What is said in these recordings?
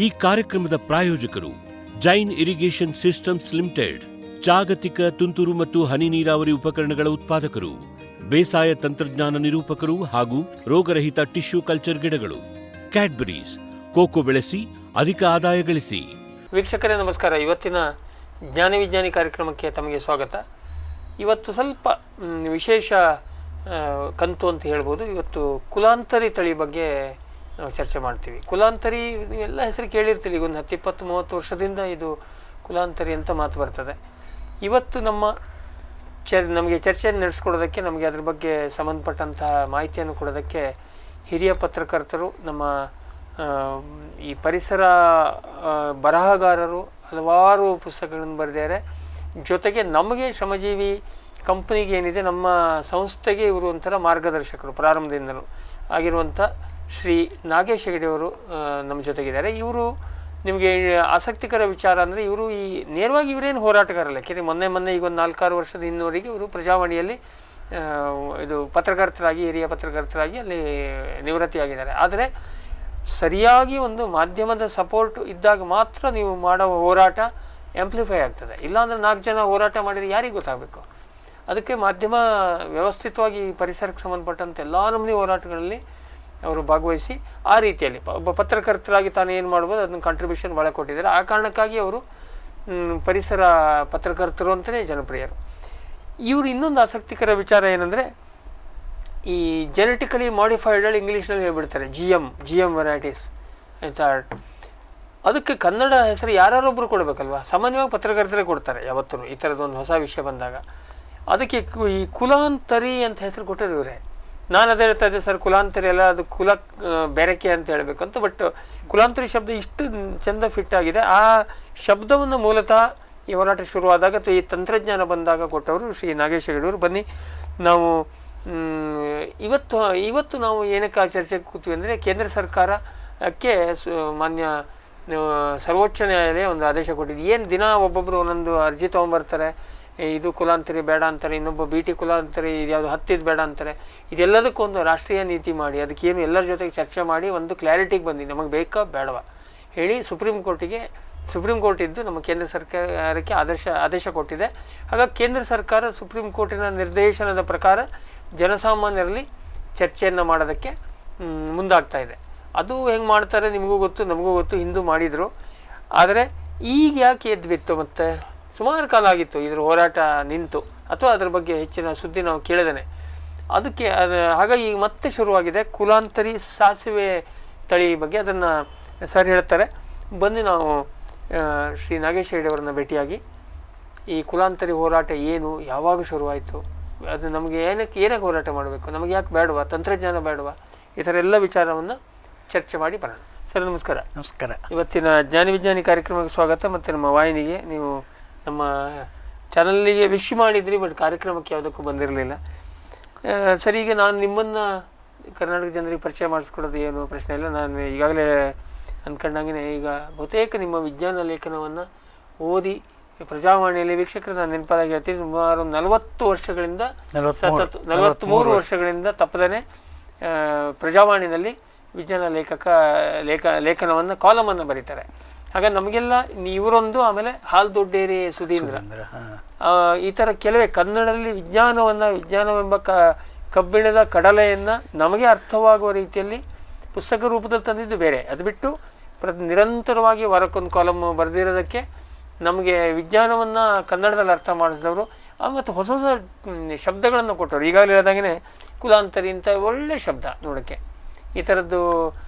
ಈ ಕಾರ್ಯಕ್ರಮದ ಪ್ರಾಯೋಜಕರು ಜೈನ್ ಇರಿಗೇಷನ್ ಸಿಸ್ಟಮ್ಸ್ ಲಿಮಿಟೆಡ್, ಜಾಗತಿಕ ತುಂತುರು ಮತ್ತು ಹನಿ ನೀರಾವರಿ ಉಪಕರಣಗಳ ಉತ್ಪಾದಕರು, ಬೇಸಾಯ ತಂತ್ರಜ್ಞಾನ ನಿರೂಪಕರು ಹಾಗೂ ರೋಗರಹಿತ ಟಿಶ್ಯೂ ಕಲ್ಚರ್ ಗಿಡಗಳು. ಕ್ಯಾಡ್ಬರೀಸ್, ಕೋಕೋ ಬೆಳೆಸಿ ಅಧಿಕ ಆದಾಯ ಗಳಿಸಿ. ವೀಕ್ಷಕರೇ ನಮಸ್ಕಾರ. ಇವತ್ತಿನ ಜ್ಞಾನ ವಿಜ್ಞಾನಿ ಕಾರ್ಯಕ್ರಮಕ್ಕೆ ತಮಗೆ ಸ್ವಾಗತ. ಇವತ್ತು ಸ್ವಲ್ಪ ವಿಶೇಷ ಕಂತು ಅಂತ ಹೇಳ್ಬೋದು. ಇವತ್ತು ಕುಲಾಂತರಿ ತಳಿ ಬಗ್ಗೆ ನಾವು ಚರ್ಚೆ ಮಾಡ್ತೀವಿ. ಕುಲಾಂತರಿ ಎಲ್ಲ ಹೆಸರು ಕೇಳಿರ್ತೀವಿ. ಈಗ ಒಂದು 10-20-30 ವರ್ಷದಿಂದ ಇದು ಕುಲಾಂತರಿ ಅಂತ ಮಾತು ಬರ್ತದೆ. ಇವತ್ತು ನಮಗೆ ಚರ್ಚೆಯನ್ನು ನಡೆಸ್ಕೊಡೋದಕ್ಕೆ, ನಮಗೆ ಅದ್ರ ಬಗ್ಗೆ ಸಂಬಂಧಪಟ್ಟಂತಹ ಮಾಹಿತಿಯನ್ನು ಕೊಡೋದಕ್ಕೆ ಹಿರಿಯ ಪತ್ರಕರ್ತರು, ನಮ್ಮ ಈ ಪರಿಸರ ಬರಹಗಾರರು, ಹಲವಾರು ಪುಸ್ತಕಗಳನ್ನು ಬರೆದಿದ್ದಾರೆ. ಜೊತೆಗೆ ನಮಗೆ ಶ್ರಮಜೀವಿ ಕಂಪ್ನಿಗೆ ಏನಿದೆ, ನಮ್ಮ ಸಂಸ್ಥೆಗೆ ಇವರು ಒಂಥರ ಮಾರ್ಗದರ್ಶಕರು ಪ್ರಾರಂಭದಿಂದಲೂ ಆಗಿರುವಂಥ ಶ್ರೀ ನಾಗೇಶ್ ಹೆಗಡೆಯವರು ನಮ್ಮ ಜೊತೆಗಿದ್ದಾರೆ. ಇವರು ನಿಮಗೆ ಆಸಕ್ತಿಕರ ವಿಚಾರ ಅಂದರೆ, ಇವರು ನೇರವಾಗಿ ಇವರೇನು ಹೋರಾಟಗಾರಲ್ಲ. ಯಾಕೆಂದರೆ ಮೊನ್ನೆ ಈಗ ಒಂದು 4-6 ವರ್ಷದ ಹಿಂದವರೆಗೆ ಇವರು ಪ್ರಜಾವಾಣಿಯಲ್ಲಿ ಇದು ಪತ್ರಕರ್ತರಾಗಿ, ಹಿರಿಯ ಪತ್ರಕರ್ತರಾಗಿ ಅಲ್ಲಿ ನಿವೃತ್ತಿಯಾಗಿದ್ದಾರೆ. ಆದರೆ ಸರಿಯಾಗಿ ಒಂದು ಮಾಧ್ಯಮದ ಸಪೋರ್ಟ್ ಇದ್ದಾಗ ಮಾತ್ರ ನೀವು ಮಾಡೋ ಹೋರಾಟ ಆ್ಯಂಪ್ಲಿಫೈ ಆಗ್ತದೆ. ಇಲ್ಲಾಂದರೆ 4 ಜನ ಹೋರಾಟ ಮಾಡಿದರೆ ಯಾರಿಗೆ ಗೊತ್ತಾಗಬೇಕು? ಅದಕ್ಕೆ ಮಾಧ್ಯಮ ವ್ಯವಸ್ಥಿತವಾಗಿ ಪರಿಸರಕ್ಕೆ ಸಂಬಂಧಪಟ್ಟಂಥ ಎಲ್ಲ ನಮೂನೆ ಹೋರಾಟಗಳಲ್ಲಿ ಅವರು ಭಾಗವಹಿಸಿ ಆ ರೀತಿಯಲ್ಲಿ ಒಬ್ಬ ಪತ್ರಕರ್ತರಾಗಿ ತಾನು ಏನು ಮಾಡ್ಬೋದು ಅದನ್ನು ಕಾಂಟ್ರಿಬ್ಯೂಷನ್ ಭಾಳ ಕೊಟ್ಟಿದ್ದಾರೆ. ಆ ಕಾರಣಕ್ಕಾಗಿ ಅವರು ಪರಿಸರ ಪತ್ರಕರ್ತರು ಅಂತಲೇ ಜನಪ್ರಿಯರು. ಇವರು ಇನ್ನೊಂದು ಆಸಕ್ತಿಕರ ವಿಚಾರ ಏನಂದರೆ, ಈ ಜೆನೆಟಿಕಲಿ ಮಾಡಿಫೈಡ್ ಇಂಗ್ಲೀಷ್ನಲ್ಲಿ ಹೇಳ್ಬಿಡ್ತಾರೆ ಜಿ ಎಮ್ ವೆರೈಟೀಸ್ ಆಯಿತಾ. ಅದಕ್ಕೆ ಕನ್ನಡ ಹೆಸರು ಯಾರೊಬ್ಬರು ಕೊಡಬೇಕಲ್ವ? ಸಾಮಾನ್ಯವಾಗಿ ಪತ್ರಕರ್ತರೇ ಕೊಡ್ತಾರೆ ಯಾವತ್ತೂ ಈ ಥರದೊಂದು ಹೊಸ ವಿಷಯ ಬಂದಾಗ. ಅದಕ್ಕೆ ಈ ಕುಲಾಂತರಿ ಅಂತ ಹೆಸರು ಕೊಟ್ಟರು ಇವರೇ. ನಾನು ಅದೇ ಹೇಳ್ತಾ ಇದ್ದೆ, ಸರ್ ಕುಲಾಂತರಿ ಅಲ್ಲ, ಅದು ಬೆರಕೆ ಅಂತ ಹೇಳಬೇಕಂತ. ಬಟ್ ಕುಲಾಂತರಿ ಶಬ್ದ ಇಷ್ಟು ಚೆಂದ ಫಿಟ್ ಆಗಿದೆ. ಆ ಶಬ್ದವನ್ನು ಮೂಲತಃ ಈ ಹೋರಾಟ ಶುರುವಾದಾಗ ಅಥವಾ ಈ ತಂತ್ರಜ್ಞಾನ ಬಂದಾಗ ಕೊಟ್ಟವರು ಶ್ರೀ ನಾಗೇಶ್ ಹೆಗಡೆಯವರು. ಬನ್ನಿ ನಾವು ಇವತ್ತು ನಾವು ಏನಕ್ಕೆ ಚರ್ಚೆಗೆ ಕೂತೀವಿ ಅಂದರೆ, ಕೇಂದ್ರ ಸರ್ಕಾರಕ್ಕೆ ಮಾನ್ಯ ಸರ್ವೋಚ್ಚ ನ್ಯಾಯಾಲಯ ಒಂದು ಆದೇಶ ಕೊಟ್ಟಿದ್ದು. ಏನು ದಿನ ಒಬ್ಬೊಬ್ಬರು ಒಂದೊಂದು ಅರ್ಜಿ ತೊಗೊಂಬರ್ತಾರೆ. ಇದು ಕುಲಾಂತರಿ ಬೇಡ ಅಂತಾರೆ, ಇನ್ನೊಬ್ಬ BT ಕುಲಾಂತರಿ ಇದ್ಯಾವುದು ಹತ್ತಿದ್ದು ಬೇಡ ಅಂತಾರೆ. ಇದೆಲ್ಲದಕ್ಕೊಂದು ರಾಷ್ಟ್ರೀಯ ನೀತಿ ಮಾಡಿ, ಅದಕ್ಕೇನು ಎಲ್ಲರ ಜೊತೆಗೆ ಚರ್ಚೆ ಮಾಡಿ ಒಂದು ಕ್ಲಾರಿಟಿಗೆ ಬಂದು ನಮಗೆ ಬೇಕಾ ಬೇಡವಾ ಹೇಳಿ ಸುಪ್ರೀಂ ಕೋರ್ಟ್ ಇದ್ದು ನಮ್ಮ ಕೇಂದ್ರ ಸರ್ಕಾರಕ್ಕೆ ಆದೇಶ ಕೊಟ್ಟಿದೆ. ಹಾಗಾಗಿ ಕೇಂದ್ರ ಸರ್ಕಾರ ಸುಪ್ರೀಂ ಕೋರ್ಟಿನ ನಿರ್ದೇಶನದ ಪ್ರಕಾರ ಜನಸಾಮಾನ್ಯರಲ್ಲಿ ಚರ್ಚೆಯನ್ನು ಮಾಡೋದಕ್ಕೆ ಮುಂದಾಗ್ತಾ ಇದೆ. ಅದು ಹೆಂಗೆ ಮಾಡ್ತಾರೆ ನಿಮಗೂ ಗೊತ್ತು, ನಮಗೂ ಗೊತ್ತು, ಹಿಂದೂ ಮಾಡಿದರು. ಆದರೆ ಈಗ ಯಾಕೆ ಎದ್ಬಿತ್ತು? ಮತ್ತು ಸುಮಾರು ಕಾಲ ಆಗಿತ್ತು ಇದ್ರ ಹೋರಾಟ ನಿಂತು, ಅಥವಾ ಅದ್ರ ಬಗ್ಗೆ ಹೆಚ್ಚಿನ ಸುದ್ದಿ ನಾವು ಕೇಳಿದೇನೆ. ಅದಕ್ಕೆ ಹಾಗಾಗಿ ಈಗ ಮತ್ತೆ ಶುರುವಾಗಿದೆ ಕುಲಾಂತರಿ ಸಾಸಿವೆ ತಳಿ ಬಗ್ಗೆ. ಅದನ್ನು ಸರ್ ಹೇಳ್ತಾರೆ. ಬಂದು ನಾವು ಶ್ರೀ ನಾಗೇಶ್ ಹೆಗಡೆಯವರನ್ನ ಭೇಟಿಯಾಗಿ ಈ ಕುಲಾಂತರಿ ಹೋರಾಟ ಏನು, ಯಾವಾಗ ಶುರುವಾಯಿತು, ಅದು ನಮಗೆ ಏನಕ್ಕೆ ಹೋರಾಟ ಮಾಡಬೇಕು, ನಮಗೆ ಯಾಕೆ ಬೇಡವಾ, ತಂತ್ರಜ್ಞಾನ ಬೇಡವಾ, ಈ ಥರ ಎಲ್ಲ ವಿಚಾರವನ್ನು ಚರ್ಚೆ ಮಾಡಿ ಬರೋಣ. ಸರ್ ನಮಸ್ಕಾರ. ನಮಸ್ಕಾರ. ಇವತ್ತಿನ ಜ್ಞಾನ ವಿಜ್ಞಾನಿ ಕಾರ್ಯಕ್ರಮಕ್ಕೆ ಸ್ವಾಗತ. ಮತ್ತು ನಮ್ಮ ವಾಹಿನಿಗೆ ನೀವು ನಮ್ಮ ಚಾನಲ್ಲಿಗೆ ವಿಶ್ ಮಾಡಿದ್ರಿ, ಬಟ್ ಕಾರ್ಯಕ್ರಮಕ್ಕೆ ಯಾವುದಕ್ಕೂ ಬಂದಿರಲಿಲ್ಲ. ಸರಿ, ಈಗ ನಾನು ನಿಮ್ಮನ್ನು ಕರ್ನಾಟಕ ಜನರಿಗೆ ಪರಿಚಯ ಮಾಡಿಸ್ಕೊಡೋದು ಏನು ಪ್ರಶ್ನೆ ಇಲ್ಲ. ನಾನು ಈಗಾಗಲೇ ಅಂದ್ಕೊಂಡಂಗೆ ಈಗ ಬಹುತೇಕ ನಿಮ್ಮ ವಿಜ್ಞಾನ ಲೇಖನವನ್ನು ಓದಿ ಪ್ರಜಾವಾಣಿಯಲ್ಲಿ ವೀಕ್ಷಕರು ನಾನು ನೆನಪಾಗಿ ಹೇಳ್ತೀನಿ, ಸುಮಾರು 43 ವರ್ಷಗಳಿಂದ ತಪ್ಪದೇ ಪ್ರಜಾವಾಣಿನಲ್ಲಿ ವಿಜ್ಞಾನ ಲೇಖನವನ್ನು ಕಾಲಮನ್ನು ಬರೀತಾರೆ. ಹಾಗಾಗಿ ನಮಗೆಲ್ಲ ಇವರೊಂದು, ಆಮೇಲೆ ಹಾಲ್ ದೊಡ್ಡೇರಿ ಸುಧೀಂದ್ರ, ಈ ಥರ ಕೆಲವೇ ಕನ್ನಡದಲ್ಲಿ ವಿಜ್ಞಾನವೆಂಬ ಕಬ್ಬಿಣದ ಕಡಲೆಯನ್ನು ನಮಗೆ ಅರ್ಥವಾಗುವ ರೀತಿಯಲ್ಲಿ ಪುಸ್ತಕ ರೂಪದಲ್ಲಿ ತಂದಿದ್ದು ಬೇರೆ. ಅದು ಬಿಟ್ಟು ನಿರಂತರವಾಗಿ ವಾರಕ್ಕೊಂದು ಕಾಲಮ್ ಬರೆದಿರೋದಕ್ಕೆ ನಮಗೆ ವಿಜ್ಞಾನವನ್ನು ಕನ್ನಡದಲ್ಲಿ ಅರ್ಥ ಮಾಡಿಸಿದವರು, ಮತ್ತು ಹೊಸ ಹೊಸ ಶಬ್ದಗಳನ್ನು ಕೊಟ್ಟರು. ಈಗಾಗಲೇ ಹೇಳಿದಾಗೆ ಕುಲಾಂತರಿ ಅಂತ ಒಳ್ಳೆಯ ಶಬ್ದ ನೋಡೋಕ್ಕೆ. ಈ ಥರದ್ದು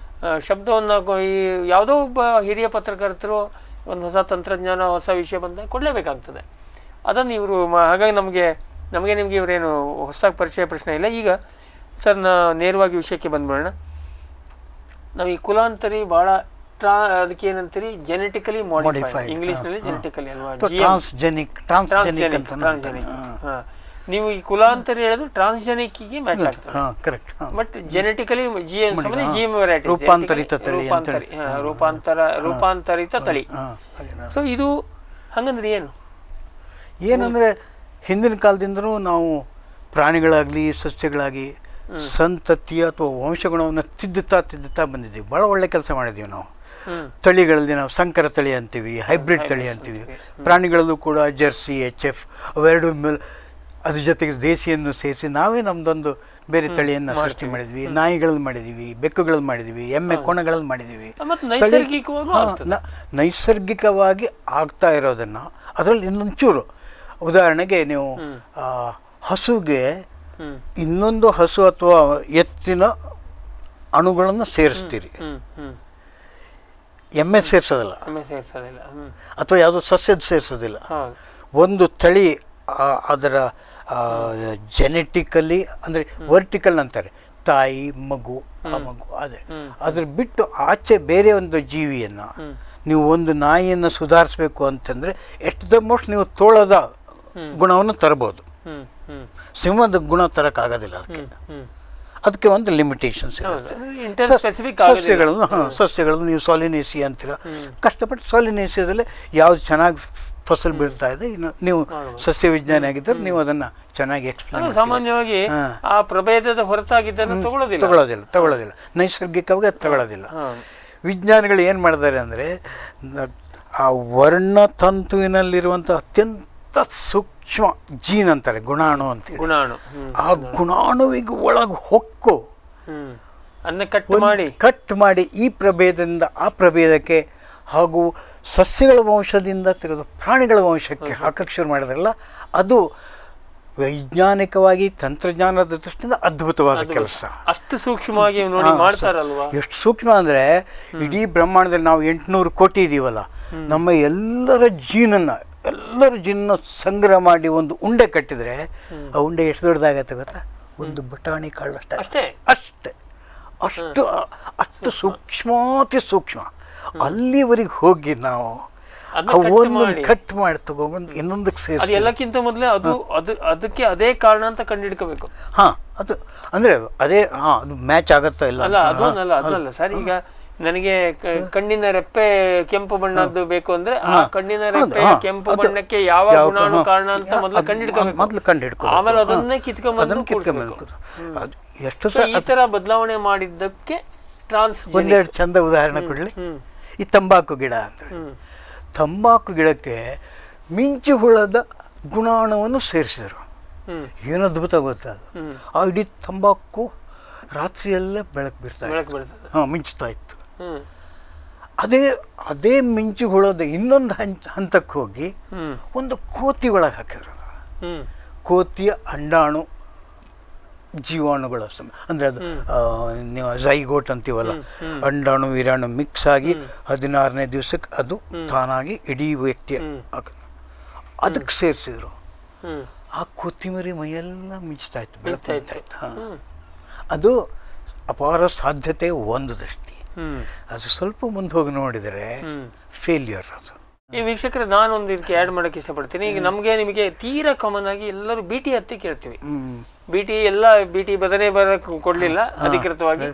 ಶಬ್ದವನ್ನು ಈ ಯಾವುದೋ ಒಬ್ಬ ಹಿರಿಯ ಪತ್ರಕರ್ತರು ಒಂದು ಹೊಸ ತಂತ್ರಜ್ಞಾನ, ಹೊಸ ವಿಷಯ ಬಂದಾಗ ಕೊಡಲೇಬೇಕಾಗ್ತದೆ. ಅದನ್ನು ಇವರು ಹಾಗಾಗಿ ನಿಮಗೆ ಇವರೇನು ಹೊಸದಾಗಿ ಪರಿಚಯ ಪ್ರಶ್ನೆ ಇಲ್ಲ. ಈಗ ಸರ್, ನೇರವಾಗಿ ವಿಷಯಕ್ಕೆ ಬಂದ್ಬಿಡೋಣ. ನಾವು ಈ ಕುಲಾಂತರಿ ಭಾಳ ಅದಕ್ಕೆ ಏನಂತೀರಿ, ಜೆನೆಟಿಕಲಿ ಮಾಡಿಫೈಡ್, ಇಂಗ್ಲೀಷ್ನಲ್ಲಿ ಜೆನೆಟಿಕಲಿ ಅಲ್ವಾ, ಟ್ರಾನ್ಸ್ಜೆನಿಕ್. ಹಾಂ, ನೀವು ಈ ಕುಲಾಂತರಿ ಹೇಳಿದ್ರು ಟ್ರಾನ್ಸ್ಜೆನಿಕ್ಗೆ ಮ್ಯಾಚ್ ಆಗ್ತದೆ. Correct. But genetically GM variety, ರೂಪಾಂತರಿತ ತಳಿ. ಸೊ ಇದು ಹಂಗಂದ್ರೆ ಏನಂದರೆ ಹಿಂದಿನ ಕಾಲದಿಂದನೂ ನಾವು ಪ್ರಾಣಿಗಳಾಗಲಿ ಸಸ್ಯಗಳಾಗಿ ಸಂತತಿ ಅಥವಾ ವಂಶಗುಣವನ್ನು ತಿದ್ದುತ್ತಾ ಬಂದಿದ್ದೀವಿ. ಭಾಳ ಒಳ್ಳೆ ಕೆಲಸ ಮಾಡಿದ್ದೀವಿ ನಾವು. ತಳಿಗಳಲ್ಲಿ ನಾವು ಸಂಕರ ತಳಿ ಅಂತೀವಿ, ಹೈಬ್ರಿಡ್ ತಳಿ ಅಂತೀವಿ. ಪ್ರಾಣಿಗಳಲ್ಲೂ ಕೂಡ ಜರ್ಸಿ, HF ಅವೆರಡು ಅದ್ರ ಜೊತೆಗೆ ದೇಸಿಯನ್ನು ಸೇರಿಸಿ ನಾವೇ ನಮ್ಮದೊಂದು ಬೇರೆ ತಳಿಯನ್ನು ಸೃಷ್ಟಿ ಮಾಡಿದ್ವಿ. ನಾಯಿಗಳಲ್ಲಿ ಮಾಡಿದ್ದೀವಿ, ಬೆಕ್ಕುಗಳಲ್ಲಿ ಮಾಡಿದ್ದೀವಿ, ಎಮ್ಮೆ ಕೋಣಗಳಲ್ಲಿ ಮಾಡಿದ್ದೀವಿ. ನೈಸರ್ಗಿಕವಾಗಿ ಆಗ್ತಾ ಇರೋದನ್ನು ಅದರಲ್ಲಿ ಇನ್ನೊಂಚೂರು ಉದಾಹರಣೆಗೆ ನೀವು ಹಸುಗೆ ಇನ್ನೊಂದು ಹಸು ಅಥವಾ ಎತ್ತಿನ ಅಣುಗಳನ್ನು ಸೇರಿಸ್ತೀರಿ, ಎಮ್ಮೆ ಸೇರಿಸೋದಿಲ್ಲ ಅಥವಾ ಯಾವುದೋ ಸಸ್ಯದ ಸೇರಿಸೋದಿಲ್ಲ. ಒಂದು ತಳಿ ಅದರ ಜೆನೆಟಿಕಲಿ ಅಂದರೆ ವರ್ಟಿಕಲ್ ಅಂತಾರೆ, ತಾಯಿ ಮಗು ಆ ಮಗು ಅದೇ ಅದ್ರ ಬಿಟ್ಟು ಆಚೆ ಬೇರೆ ಒಂದು ಜೀವಿಯನ್ನು ನೀವು ಒಂದು ನಾಯಿಯನ್ನು ಸುಧಾರಿಸ್ಬೇಕು ಅಂತಂದರೆ ಎಟ್ ದ ಮೋಸ್ಟ್ ನೀವು ತೋಳದ ಗುಣವನ್ನು ತರಬಹುದು. ಸಿಂಹದ ಗುಣ ತರಕ್ಕಾಗೋದಿಲ್ಲ. ಅದಕ್ಕೆ ಒಂದು ಲಿಮಿಟೇಷನ್ಸ್ ಇರುತ್ತೆ. ಸಸ್ಯಗಳನ್ನು ನೀವು ಸಾಲಿನೇಸಿ ಅಂತೀರ, ಕಷ್ಟಪಟ್ಟು ಸಾಲಿನೇಸಿಯದಲ್ಲೇ ಯಾವ್ದು ಚೆನ್ನಾಗಿ ಫಸಲು ಬೀಳ್ತಾ ಇದೆ, ಇನ್ನು ನೀವು ಸಸ್ಯ ವಿಜ್ಞಾನಿ ಆಗಿದ್ದರೆ ನೀವು ಅದನ್ನು ಚೆನ್ನಾಗಿ ಎಕ್ಸ್ಪ್ಲೇನ್. ಸಾಮಾನ್ಯವಾಗಿ ಆ ಪ್ರಭೇದದ ಹೊರತಾಗಿದ್ದನ್ನು ತಗೊಳ್ಳೋದಿಲ್ಲ, ನೈಸರ್ಗಿಕವಾಗಿ ಅದು ತಗೊಳ್ಳೋದಿಲ್ಲ. ವಿಜ್ಞಾನಿಗಳು ಏನು ಮಾಡಿದ್ದಾರೆ ಅಂದರೆ ಆ ವರ್ಣತಂತುವಿನಲ್ಲಿರುವಂಥ ಅತ್ಯಂತ ಸೂಕ್ಷ್ಮ ಜೀನ್ ಅಂತಾರೆ, ಗುಣಾಣು ಅಂತ. ಆ ಗುಣಾಣುವಿಗೆ ಒಳಗೆ ಹೊಕ್ಕು ಕಟ್ ಮಾಡಿ ಈ ಪ್ರಭೇದದಿಂದ ಆ ಪ್ರಭೇದಕ್ಕೆ ಹಾಗೂ ಸಸ್ಯಗಳ ವಂಶದಿಂದ ತೆಗೆದು ಪ್ರಾಣಿಗಳ ವಂಶಕ್ಕೆ ಹಾಕಕ್ಕೆ ಶುರು ಮಾಡಿದ್ರಲ್ಲ, ಅದು ವೈಜ್ಞಾನಿಕವಾಗಿ ತಂತ್ರಜ್ಞಾನದ ದೃಷ್ಟಿಯಿಂದ ಅದ್ಭುತವಾದ ಕೆಲಸ. ಅಷ್ಟು ಸೂಕ್ಷ್ಮವಾಗಿ ನೋಡಿ ಮಾಡ್ತಾರಲ್ವಾ. ಎಷ್ಟು ಸೂಕ್ಷ್ಮ ಅಂದರೆ ಇಡೀ ಬ್ರಹ್ಮಾಂಡದಲ್ಲಿ ನಾವು 800 ಕೋಟಿ ಇದೀವಲ್ಲ, ನಮ್ಮ ಎಲ್ಲರ ಜೀನನ್ನು ಸಂಗ್ರಹ ಮಾಡಿ ಒಂದು ಉಂಡೆ ಕಟ್ಟಿದರೆ ಆ ಉಂಡೆ ಎಷ್ಟು ದೊಡ್ಡದಾಗತ್ತೆ ಗೊತ್ತಾ? ಒಂದು ಬಟಾಣಿ ಕಾಳು ಅಷ್ಟೇ. ಅಷ್ಟು ಸೂಕ್ಷ್ಮಾತಿ ಸೂಕ್ಷ್ಮ. ಅಲ್ಲಿವರೆಗೆ ಹೋಗಿ ನಾವು ಒಂದೊಂದು ಕಟ್ ಮಾಡಿ ತಗೊಂಡು ಇನ್ನೊಂದಕ್ಕೆ ಸೇರಿಸಿ ಎಲ್ಲಕ್ಕಿಂತ ಮೊದಲೇ ಅದಕ್ಕೆ ಅದೇ ಕಾರಣ ಅಂತ ಕಂಡುಹಿಡ್ಕೋಬೇಕು. ಅದು ಅಂದರೆ ಅದೇ ಅದು ಮ್ಯಾಚ್ ಆಗತ್ತಾ ಇಲ್ಲ ಅದಲ್ಲ ಸರ್. ಈಗ ನನಗೆ ಕಣ್ಣಿನ ರೆಪ್ಪೆ ಕೆಂಪು ಬಣ್ಣದ್ದು ಬೇಕು ಅಂದ್ರೆ ಆ ಕಣ್ಣಿನ ರೆಪ್ಪೆ ಕೆಂಪು ಬಣ್ಣಕ್ಕೆ ಯಾವ ಗುಣಾಣು ಕಾರಣ ಅಂತ ಮೊದಲು ಕಂಡುಹಿಡ್ಕೊ, ಆಮೇಲೆ ಅದನ್ನೇ ಕಿತ್ಕೊಂಡ್ಬಂದು ಎಷ್ಟು ಈ ತರ ಬದಲಾವಣೆ ಮಾಡಿದ್ದಕ್ಕೆ ಒಂದೆರಡು ಚಂದ ಉದಾಹರಣೆ ಕೊಡ್ಲಿ. ಈ ತಂಬಾಕು ಗಿಡ ಅಂತ, ತಂಬಾಕು ಗಿಡಕ್ಕೆ ಮಿಂಚು ಹುಳದ ಗುಣಾಣುವನ್ನು ಸೇರಿಸಿದರು. ಏನು ಅದ್ಭುತ ಗೊತ್ತಾ? ಆ ಇಡೀ ತಂಬಾಕು ರಾತ್ರಿಯಲ್ಲೇ ಬೆಳಕು ಬೀರ್ತಾ ಮಿಂಚ್ತಾ ಇತ್ತು. ಅದೇ ಮಿಂಚು ಹುಳದ ಇನ್ನೊಂದು ಹಂತಕ್ಕೆ ಹೋಗಿ ಒಂದು ಕೋತಿ ಒಳಗೆ ಹಾಕಿದ್ರು. ಕೋತಿಯ ಅಂಡಾಣು ಜೀವಾಣುಗಳ ಅಂದರೆ ಅದು ನೀವು ಝೈಗೋಟ್ ಅಂತೀವಲ್ಲ, ಅಂಡಾಣು ವೀರಾಣು ಮಿಕ್ಸ್ ಆಗಿ 16ನೇ ದಿವಸಕ್ಕೆ ಅದು ತಾನಾಗಿ ಇಡೀ ವ್ಯಕ್ತಿಯ ಅದಕ್ಕೆ ಸೇರಿಸಿದ್ರು. ಆ ಕೊತ್ತಿಮರಿ ಮೈಯೆಲ್ಲ ಮಿಂಚ್ತಾ ಇತ್ತು, ಬೆಳಗ್ತಾ ಇತ್ತು. ಅದು ಅಪಾರ ಸಾಧ್ಯತೆ ಒಂದು ದೃಷ್ಟಿ. ಅದು ಸ್ವಲ್ಪ ಮುಂದೆ ಹೋಗಿ ನೋಡಿದರೆ ಫೇಲ್ಯೂರ್ ಅದು. ಈ ವೀಕ್ಷಕರು ನಾನೊಂದು ಇದಕ್ಕೆ ಆ್ಯಡ್ ಮಾಡೋಕ್ಕೆ ಇಷ್ಟಪಡ್ತೀನಿ. ಈಗ ನಿಮಗೆ ತೀರಾ ಕಾಮನ್ ಆಗಿ ಎಲ್ಲರೂ BT ಹತ್ತಿ ಕೇಳ್ತೀವಿ. BT ಬದನೆ ಬರಕ್ಕೆ ಕೊಡಲಿಲ್ಲ ಅಧಿಕೃತವಾಗಿ.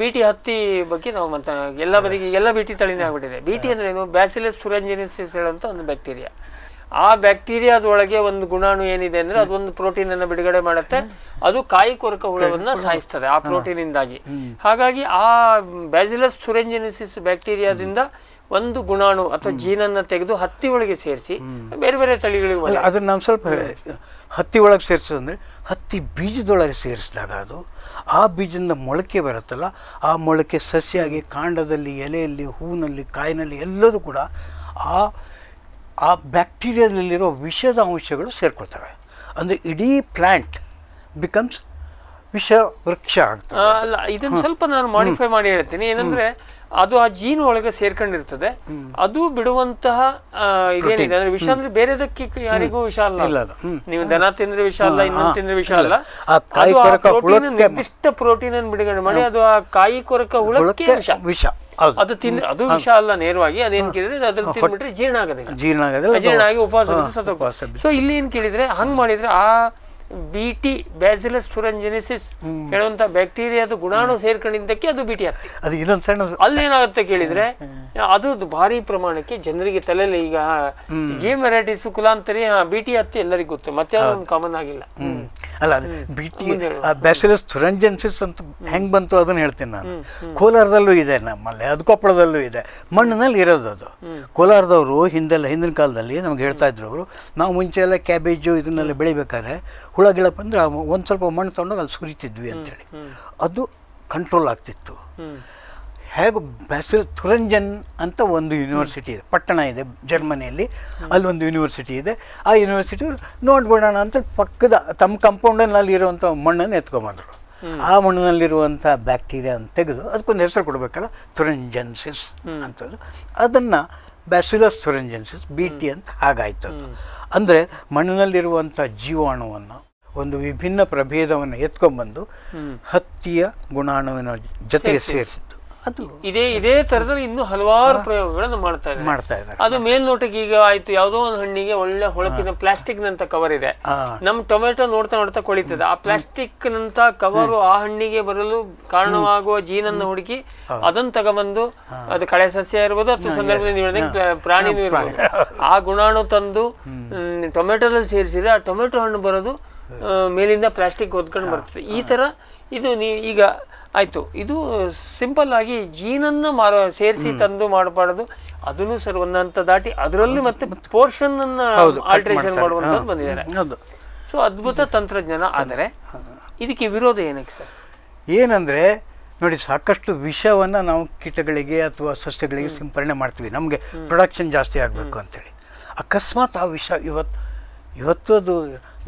BT ಹತ್ತಿ ಬಗ್ಗೆ ನಾವು ಎಲ್ಲ BT ತಳಿನೇ ಆಗ್ಬಿಟ್ಟಿದೆ. BT ಅಂದ್ರೆ ಏನು? ಬ್ಯಾಸಿಲಸ್ ಥುರಿಂಜಿಯನ್ಸಿಸ್ ಹೇಳುವಂಥ ಒಂದು ಬ್ಯಾಕ್ಟೀರಿಯಾ. ಆ ಬ್ಯಾಕ್ಟೀರಿಯಾದೊಳಗೆ ಒಂದು ಗುಣಾಣು ಏನಿದೆ ಅಂದ್ರೆ ಅದೊಂದು ಪ್ರೋಟೀನ್ ಅನ್ನು ಬಿಡುಗಡೆ ಮಾಡುತ್ತೆ. ಅದು ಕಾಯಿ ಕೊರಕ ಹುಳವನ್ನ ಸಾಯಿಸ್ತದೆ ಆ ಪ್ರೋಟೀನ್ ಇಂದಾಗಿ. ಹಾಗಾಗಿ ಆ ಬ್ಯಾಸಿಲಸ್ ಥುರಿಂಜಿಯನ್ಸಿಸ್ ಬ್ಯಾಕ್ಟೀರಿಯಾದಿಂದ ಒಂದು ಗುಣಾಣು ಅಥವಾ ಜೀನನ್ನು ತೆಗೆದು ಹತ್ತಿ ಒಳಗೆ ಸೇರಿಸಿ ಬೇರೆ ಬೇರೆ ತಳಿಗಳಿಗೆ ಅದನ್ನು ನಾವು ಸ್ವಲ್ಪ ಹತ್ತಿ ಒಳಗೆ ಸೇರಿಸೋದಂದ್ರೆ ಹತ್ತಿ ಬೀಜದೊಳಗೆ ಸೇರಿಸಿದಾಗ ಅದು ಆ ಬೀಜದಿಂದ ಮೊಳಕೆ ಬರುತ್ತಲ್ಲ, ಆ ಮೊಳಕೆ ಸಸ್ಯಾಗಿ ಕಾಂಡದಲ್ಲಿ, ಎಲೆಯಲ್ಲಿ, ಹೂವಿನಲ್ಲಿ, ಕಾಯಿನಲ್ಲಿ ಎಲ್ಲರೂ ಕೂಡ ಆ ಬ್ಯಾಕ್ಟೀರಿಯಾದಲ್ಲಿರೋ ವಿಷದ ಅಂಶಗಳು ಸೇರ್ಕೊಳ್ತವೆ. ಅಂದರೆ ಇಡೀ ಪ್ಲ್ಯಾಂಟ್ ಬಿಕಮ್ಸ್ ವಿಷ ವೃಕ್ಷ ಆಗ್ತದೆ. ಅಲ್ಲ, ಇದನ್ನು ಸ್ವಲ್ಪ ನಾನು ಮಾಡಿಫೈ ಮಾಡಿ ಹೇಳ್ತೀನಿ. ಏನಂದ್ರೆ ಅದು ಆ ಜೀನ್ ಒಳಗೆ ಸೇರ್ಕೊಂಡಿರ್ತದೆ. ಅದು ಬಿಡುವಂತಹ ಇದೇನಿದೆ ಅಂದ್ರೆ ವಿಷ ಅಂದ್ರೆ ಬೇರೆದಕ್ಕೆ ಯಾರಿಗೂ ವಿಷ ಅಲ್ಲ. ನೀವು ದನ ತಿಂದ್ರೆ ವಿಷ ಅಲ್ಲ, ಇನ್ನೊಂದು ತಿಂದ್ರೆ ವಿಷ ಅಲ್ಲ. ಅದು ಆ ಪ್ರೋಟೀನ್, ನಿರ್ದಿಷ್ಟ ಪ್ರೋಟೀನ್ ಅನ್ನು ಬಿಡುಗಡೆ ಮಾಡಿ ಅದು ಆ ಕಾಯಿ ಕೊರಕ ಹುಳಕ್ಕೆ ವಿಷ. ಅದು ತಿಂದ್ರೆ ಅದು ವಿಷ ಅಲ್ಲ ನೇರವಾಗಿ. ಅದೇನ್ ಕೇಳಿದ್ರೆ ಅದ್ರ ತಿಂದ್ಬಿಟ್ರೆ ಜೀರ್ಣ ಆಗೋದಿಲ್ಲ, ಅಜೀರ್ಣ ಆಗಿ ಉಪವಾಸ. ಸೊ ಇಲ್ಲಿ ಏನ್ ಕೇಳಿದ್ರೆ ಹಂಗ್ ಮಾಡಿದ್ರೆ ಆ BT ಬ್ಯಾಸಿಲಸ್ ಥುರಿಂಜೆನ್ಸಿಸ್ ಹೇಳುವಂತ ಬ್ಯಾಕ್ಟೀರಿಯಾದ ಗುಣಾಣು ಸೇರ್ಕೊಂಡಿದ್ದಕ್ಕೆ ಅದು BT ಹತ್ತಿ. ಅದು ಇನ್ನೊಂದು ಸಣ್ಣ ಅಲ್ಲೇನಾಗುತ್ತೆ ಕೇಳಿದ್ರೆ ಅದು ಭಾರಿ ಪ್ರಮಾಣಕ್ಕೆ ಜನರಿಗೆ ತಲೆಯಲ್ಲಿ ಈಗ ಜಿಎಮರೈಟಿಸ್ ಕುಲಾಂತರಿ BT ಹತ್ತಿ ಎಲ್ಲರಿಗೂ ಗೊತ್ತು, ಮತ್ತೆ ಅದೊಂದು ಕಾಮನ್ ಆಗಿಲ್ಲ. ಅಲ್ಲ ಅದು BT ಬ್ಯಾಸಿಲಸ್ ಥುರಿಂಜೆನ್ಸಿಸ್ ಅಂತ ಹೆಂಗ್ ಬಂತು ಅದನ್ನ ಹೇಳ್ತೀನಿ ನಾನು. ಕೋಲಾರದಲ್ಲೂ ಇದೆ, ನಮ್ಮಲ್ಲಿ ಅದು ಕೊಪ್ಪಳದಲ್ಲೂ ಇದೆ, ಮಣ್ಣಿನಲ್ಲಿ ಇರೋದು ಅದು. ಕೋಲಾರದವರು ಹಿಂದಿನ ಕಾಲದಲ್ಲಿ ನಮ್ಗೆ ಹೇಳ್ತಾ ಇದ್ರು ಅವರು, ನಾವು ಮುಂಚೆ ಎಲ್ಲ ಕ್ಯಾಬೇಜು ಇದನ್ನೆಲ್ಲ ಬೆಳಿಬೇಕಾದ್ರೆ ಹುಳ ಗಿಳ ಬಂದ್ರೆ ಒಂದು ಸ್ವಲ್ಪ ಮಣ್ಣು ತೊಗೊಂಡೋಗಿ ಅಲ್ಲಿ ಸುರಿತಿದ್ವಿ ಅಂತೇಳಿ ಅದು ಕಂಟ್ರೋಲ್ ಆಗ್ತಿತ್ತು. ಹೇಗೆ ಬ್ಯಾಸಿಲಸ್ ಥುರಿಂಜನ್ ಅಂತ ಒಂದು ಯೂನಿವರ್ಸಿಟಿ ಇದೆ, ಪಟ್ಟಣ ಇದೆ ಜರ್ಮನಿಯಲ್ಲಿ, ಅಲ್ಲಿ ಒಂದು ಯೂನಿವರ್ಸಿಟಿ ಇದೆ. ಆ ಯೂನಿವರ್ಸಿಟಿ ನೋಡ್ಬಿಡೋಣ ಅಂತ ಪಕ್ಕದ ತಮ್ಮ ಕಾಂಪೌಂಡಲ್ಲಿ ಇರುವಂಥ ಮಣ್ಣನ್ನು ಎತ್ಕೊಂಬಂದರು. ಆ ಮಣ್ಣಿನಲ್ಲಿರುವಂಥ ಬ್ಯಾಕ್ಟೀರಿಯಾ ಅಂತ ತೆಗೆದು ಅದಕ್ಕೊಂದು ಹೆಸರು ಕೊಡಬೇಕಲ್ಲ, ಥುರಿಂಜೆನ್ಸಿಸ್ ಅಂತದ್ದು, ಅದನ್ನು ಬ್ಯಾಸಿಲಸ್ ಥುರಿಂಜೆನ್ಸಿಸ್ BT ಅಂತ ಹಾಗಾಯ್ತು. ಅದು ಅಂದರೆ ಮಣ್ಣಿನಲ್ಲಿರುವಂಥ ಜೀವಾಣುವನ್ನು ಒಂದು ವಿಭಿನ್ನ ಪ್ರಭೇದವನ್ನು ಎತ್ಕೊಂಡ್ಬಂದು ಹತ್ತಿಯ ಗುಣಾಣುವಿನ ಜೊತೆಗೆ ಸೇರಿಸಿದ್ದು. ಅದು ಇದೇ ತರದಲ್ಲಿ ಇನ್ನೂ ಹಲವಾರು ಪ್ರಯೋಗಗಳನ್ನು ಮಾಡ್ತಾ ಇದ್ದಾರೆ. ಅದು ಮೇಲ್ನೋಟಕ್ಕೆ ಈಗ ಆಯ್ತು, ಯಾವುದೋ ಒಂದು ಹಣ್ಣಿಗೆ ಒಳ್ಳೆ ಹೊಳಪಿನ ಪ್ಲಾಸ್ಟಿಕ್ ನಂತ ಕವರ್ ಇದೆ, ನಮ್ ಟೊಮೆಟೊ ನೋಡ್ತಾ ಕೊಳಿತದೆ, ಆ ಪ್ಲಾಸ್ಟಿಕ್ ನಂತ ಕವರು ಆ ಹಣ್ಣಿಗೆ ಬರಲು ಕಾರಣವಾಗುವ ಜೀನನ್ನು ಹುಡುಕಿ ಅದನ್ನ ತಗೊಂಬಂದು, ಅದು ಕಳೆ ಸಸ್ಯ ಇರ್ಬೋದು ಅಥವಾ ಸಂದರ್ಭದಲ್ಲಿ ಪ್ರಾಣಿನೂ ಇರ್ಬೋದು, ಆ ಗುಣಾಣು ತಂದು ಟೊಮೆಟೊದಲ್ಲಿ ಸೇರಿಸಿದ್ರೆ ಆ ಟೊಮೆಟೊ ಹಣ್ಣು ಬರೋದು ಮೇಲಿಂದ ಪ್ಲಾಸ್ಟಿಕ್ ಹೊದ್ಕೊಂಡು ಬರ್ತದೆ. ಈ ತರ ಇದು ಈಗ ಆಯ್ತು. ಇದು ಸಿಂಪಲ್ ಆಗಿ ಜೀನನ್ನು ಸೇರಿಸಿ ತಂದು ಮಾಡಬಾರದು, ಅದನ್ನು ಸರ್ ಒಂದು ಹಂತ ದಾಟಿ ಅದರಲ್ಲಿ ಮತ್ತೆ ಪೋರ್ಷನ್ ಅನ್ನ ಆಲ್ಟ್ರೇಷನ್ ಮಾಡುವಂಥದ್ದು ಬಂದಿದ್ದಾರೆ. ಸೊ ಅದ್ಭುತ ತಂತ್ರಜ್ಞಾನ. ಆದರೆ ಇದಕ್ಕೆ ವಿರೋಧ ಏನಕ್ಕೆ ಸರ್? ಏನಂದರೆ ನೋಡಿ, ಸಾಕಷ್ಟು ವಿಷವನ್ನು ನಾವು ಕೀಟಗಳಿಗೆ ಅಥವಾ ಸಸ್ಯಗಳಿಗೆ ಸಿಂಪರಣೆ ಮಾಡ್ತೀವಿ, ನಮಗೆ ಪ್ರೊಡಕ್ಷನ್ ಜಾಸ್ತಿ ಆಗಬೇಕು ಅಂತೇಳಿ. ಅಕಸ್ಮಾತ್ ಆ ವಿಷ ಇವತ್ತು ಅದು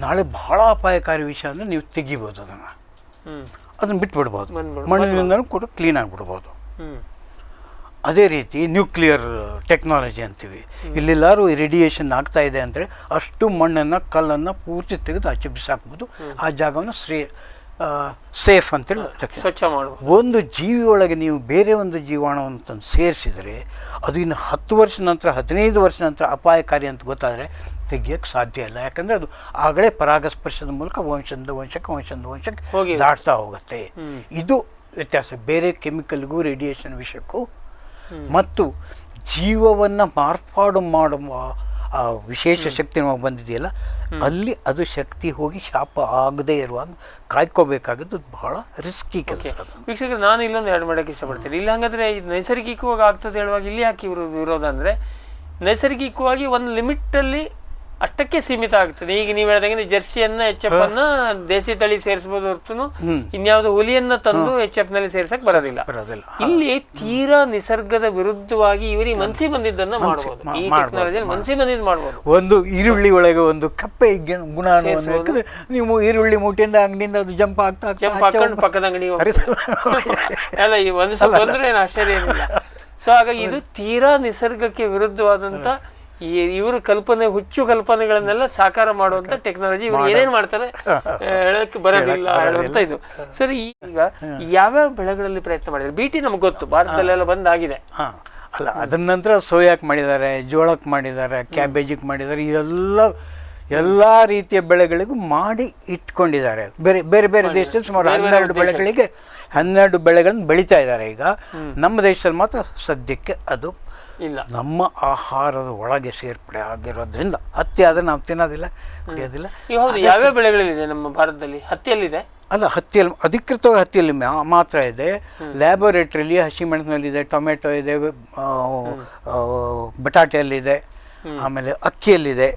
ನಾಳೆ ಬಹಳ ಅಪಾಯಕಾರಿ ವಿಷ ಅಂದರೆ ನೀವು ತೆಗಿಬೋದು, ಅದನ್ನು ಬಿಟ್ಬಿಡ್ಬೋದು, ಮಣ್ಣಿನಿಂದನೂ ಕೂಡ ಕ್ಲೀನ್ ಆಗಿಬಿಡ್ಬೋದು. ಅದೇ ರೀತಿ ನ್ಯೂಕ್ಲಿಯರ್ ಟೆಕ್ನಾಲಜಿ ಅಂತೀವಿ, ಇಲ್ಲೆಲ್ಲರೂ ರೇಡಿಯೇಷನ್ ಆಗ್ತಾ ಇದೆ ಅಂದರೆ ಅಷ್ಟು ಮಣ್ಣನ್ನು ಕಲ್ಲನ್ನು ಪೂರ್ತಿ ತೆಗೆದು ಆಚೆ ಬಿಸಾಕ್ಬೋದು, ಆ ಜಾಗವನ್ನು ಸೇಫ್ ಅಂತೇಳಿ ಸ್ವಚ್ಛ ಮಾಡ್ಬೋದು. ಒಂದು ಜೀವಿಯೊಳಗೆ ನೀವು ಬೇರೆ ಒಂದು ಜೀವಾಣುವನ್ನು ತಂದು ಸೇರಿಸಿದರೆ ಅದು ಇನ್ನು 10 ವರ್ಷ ನಂತರ 15 ವರ್ಷ ನಂತರ ಅಪಾಯಕಾರಿ ಅಂತ ಗೊತ್ತಾದರೆ ತೆಗಿಯೋಕ್ಕೆ ಸಾಧ್ಯ ಇಲ್ಲ. ಯಾಕಂದರೆ ಅದು ಆಗಲೇ ಪರಾಗಸ್ಪರ್ಶದ ಮೂಲಕ ವಂಶದಿಂದ ವಂಶಕ್ಕೆ ದಾಟ್ತಾ ಹೋಗುತ್ತೆ. ಇದು ವ್ಯತ್ಯಾಸ ಬೇರೆ ಕೆಮಿಕಲ್ಗೂ ರೇಡಿಯೇಷನ್ ವಿಷಯಕ್ಕೂ. ಮತ್ತು ಜೀವವನ್ನು ಮಾರ್ಪಾಡು ಮಾಡುವ ಆ ವಿಶೇಷ ಶಕ್ತಿ ನಮಗೆ ಬಂದಿದೆಯಲ್ಲ, ಅಲ್ಲಿ ಅದು ಶಕ್ತಿ ಹೋಗಿ ಶಾಪ ಆಗದೇ ಇರುವಾಗ ಕಾಯ್ಕೋಬೇಕಾಗಿದ್ದು ಬಹಳ ರಿಸ್ಕಿ ಕೆಲಸ. ವೀಕ್ಷಕರು, ನಾನು ಇಲ್ಲೊಂದು ಆ್ಯಡ್ ಮಾಡೋಕ್ಕೆ ಇಷ್ಟಪಡ್ತೀನಿ. ಇಲ್ಲ ಹಾಗಾದರೆ ಇದು ನೈಸರ್ಗಿಕವಾಗಿ ಆಗ್ತದೆ ಹೇಳುವಾಗ ಇಲ್ಲಿ ಯಾಕೆ ವಿರೋಧ ಅಂದರೆ, ನೈಸರ್ಗಿಕವಾಗಿ ಒಂದು ಲಿಮಿಟಲ್ಲಿ ಅಷ್ಟಕ್ಕೆ ಸೀಮಿತ ಆಗ್ತದೆ. ಈಗ ನೀವು ಹೇಳಿದಂಗೆ ಜರ್ಸಿಯನ್ನ HF ಅನ್ನ ದೇಸಿ ತಳಿ ಸೇರಿಸಬಹುದು ಹೊರತು ಇನ್ಯಾವುದೋ ಹುಲಿಯನ್ನ ತಂದು HF ನಲ್ಲಿ ಸೇರ್ಸಕ್ ಬರೋದಿಲ್ಲ. ಇಲ್ಲಿ ತೀರಾ ನಿಸರ್ಗದ ವಿರುದ್ಧವಾಗಿ ಇವರಿಗೆ ಮನಸ್ಸಿ ಬಂದಿದ್ದನ್ನ ಮಾಡಬಹುದು. ಈ ಟೆಕ್ನಾಲಜಿಯಲ್ಲಿ ಮನಸ್ಸಿ ಬಂದಿದ್ದು ಮಾಡಬಹುದು. ಒಂದು ಈರುಳ್ಳಿ ಒಳಗೆ ಒಂದು ಕಪ್ಪೆ ಗುಣಾಣು ನೀವು ಈರುಳ್ಳಿ ಮೂಟೆಯಿಂದ ಅಂಗಡಿಯಿಂದ ಅದು ಜಂಪ್ ಹಾಕೊಂಡು ಪಕ್ಕದ ಅಂಗಡಿ ಅಲ್ಲ, ಈ ಒಂದು ಸ್ವಲ್ಪ ಬಂದ್ರೆ ಏನು ಆಶ್ಚರ್ಯ ಏನಿಲ್ಲ. ಸೊ ಹಾಗಾಗಿ ಇದು ತೀರಾ ನಿಸರ್ಗಕ್ಕೆ ವಿರುದ್ಧವಾದಂತ ಇವರು ಹುಚ್ಚು ಕಲ್ಪನೆಗಳನ್ನೆಲ್ಲ ಸಾಕಾರ ಮಾಡುವಂತ ಟೆಕ್ನಾಲಜಿ. ಇವರು ಏನೇನ್ ಮಾಡ್ತಾರೆ ಹೇಳಕ್ಕೆ ಬರೋದಿಲ್ಲ ಹೇಳುವಂತ ಇದು. ಸರಿ, ಈಗ ಯಾವ್ಯಾವ ಬೆಳೆಗಳಲ್ಲಿ ಪ್ರಯತ್ನ ಮಾಡಿದ್ದಾರೆ? BT ನಮ್ಗೆ ಗೊತ್ತು, ಭಾರತದಲ್ಲೆಲ್ಲ ಬಂದಾಗಿದೆ. ಅಲ್ಲ, ಅದರ ನಂತರ ಸೋಯಾಕ್ಕೆ ಮಾಡಿದ್ದಾರೆ, ಜೋಳಕ್ಕೆ ಮಾಡಿದ್ದಾರೆ, ಕ್ಯಾಬೇಜಿಗೆ ಮಾಡಿದ್ದಾರೆ, ಎಲ್ಲ ರೀತಿಯ ಬೆಳೆಗಳಿಗೂ ಮಾಡಿ ಇಟ್ಕೊಂಡಿದ್ದಾರೆ. ಬೇರೆ ಬೇರೆ ದೇಶದಲ್ಲಿ ಸುಮಾರು 12 ಬೆಳೆಗಳನ್ನು ಬೆಳೀತಾ ಇದ್ದಾರೆ. ಈಗ ನಮ್ಮ ದೇಶದಲ್ಲಿ ಮಾತ್ರ ಸದ್ಯಕ್ಕೆ ಅದು ಇಲ್ಲ, ನಮ್ಮ ಆಹಾರದ ಒಳಗೆ ಸೇರ್ಪಡೆ ಆಗಿರೋದ್ರಿಂದ ಹತ್ತಿ ಆದರೆ ನಾವು ತಿನ್ನೋದಿಲ್ಲ, ಕುಡಿಯೋದಿಲ್ಲ. ಯಾವ್ಯಾವ ಬೆಳೆಗಳಿದೆ ನಮ್ಮ ಭಾರತದಲ್ಲಿ? ಹತ್ತಿಯಲ್ಲಿದೆ ಅಲ್ಲ, ಹತ್ತಿಯಲ್ಲಿ ಅಧಿಕೃತವಾಗಿ ಹತ್ತಿಯಲ್ಲಿ ಮಾತ್ರ ಇದೆ. ಲ್ಯಾಬೊರೇಟರಿಲಿ ಹಸಿಮೆಣಸಿನಲ್ಲಿದೆ, ಟೊಮೆಟೊ ಇದೆ, ಬಟಾಟೆಯಲ್ಲಿದೆ, ಆಮೇಲೆ ಅಕ್ಕಿಯಲ್ಲಿದೆ.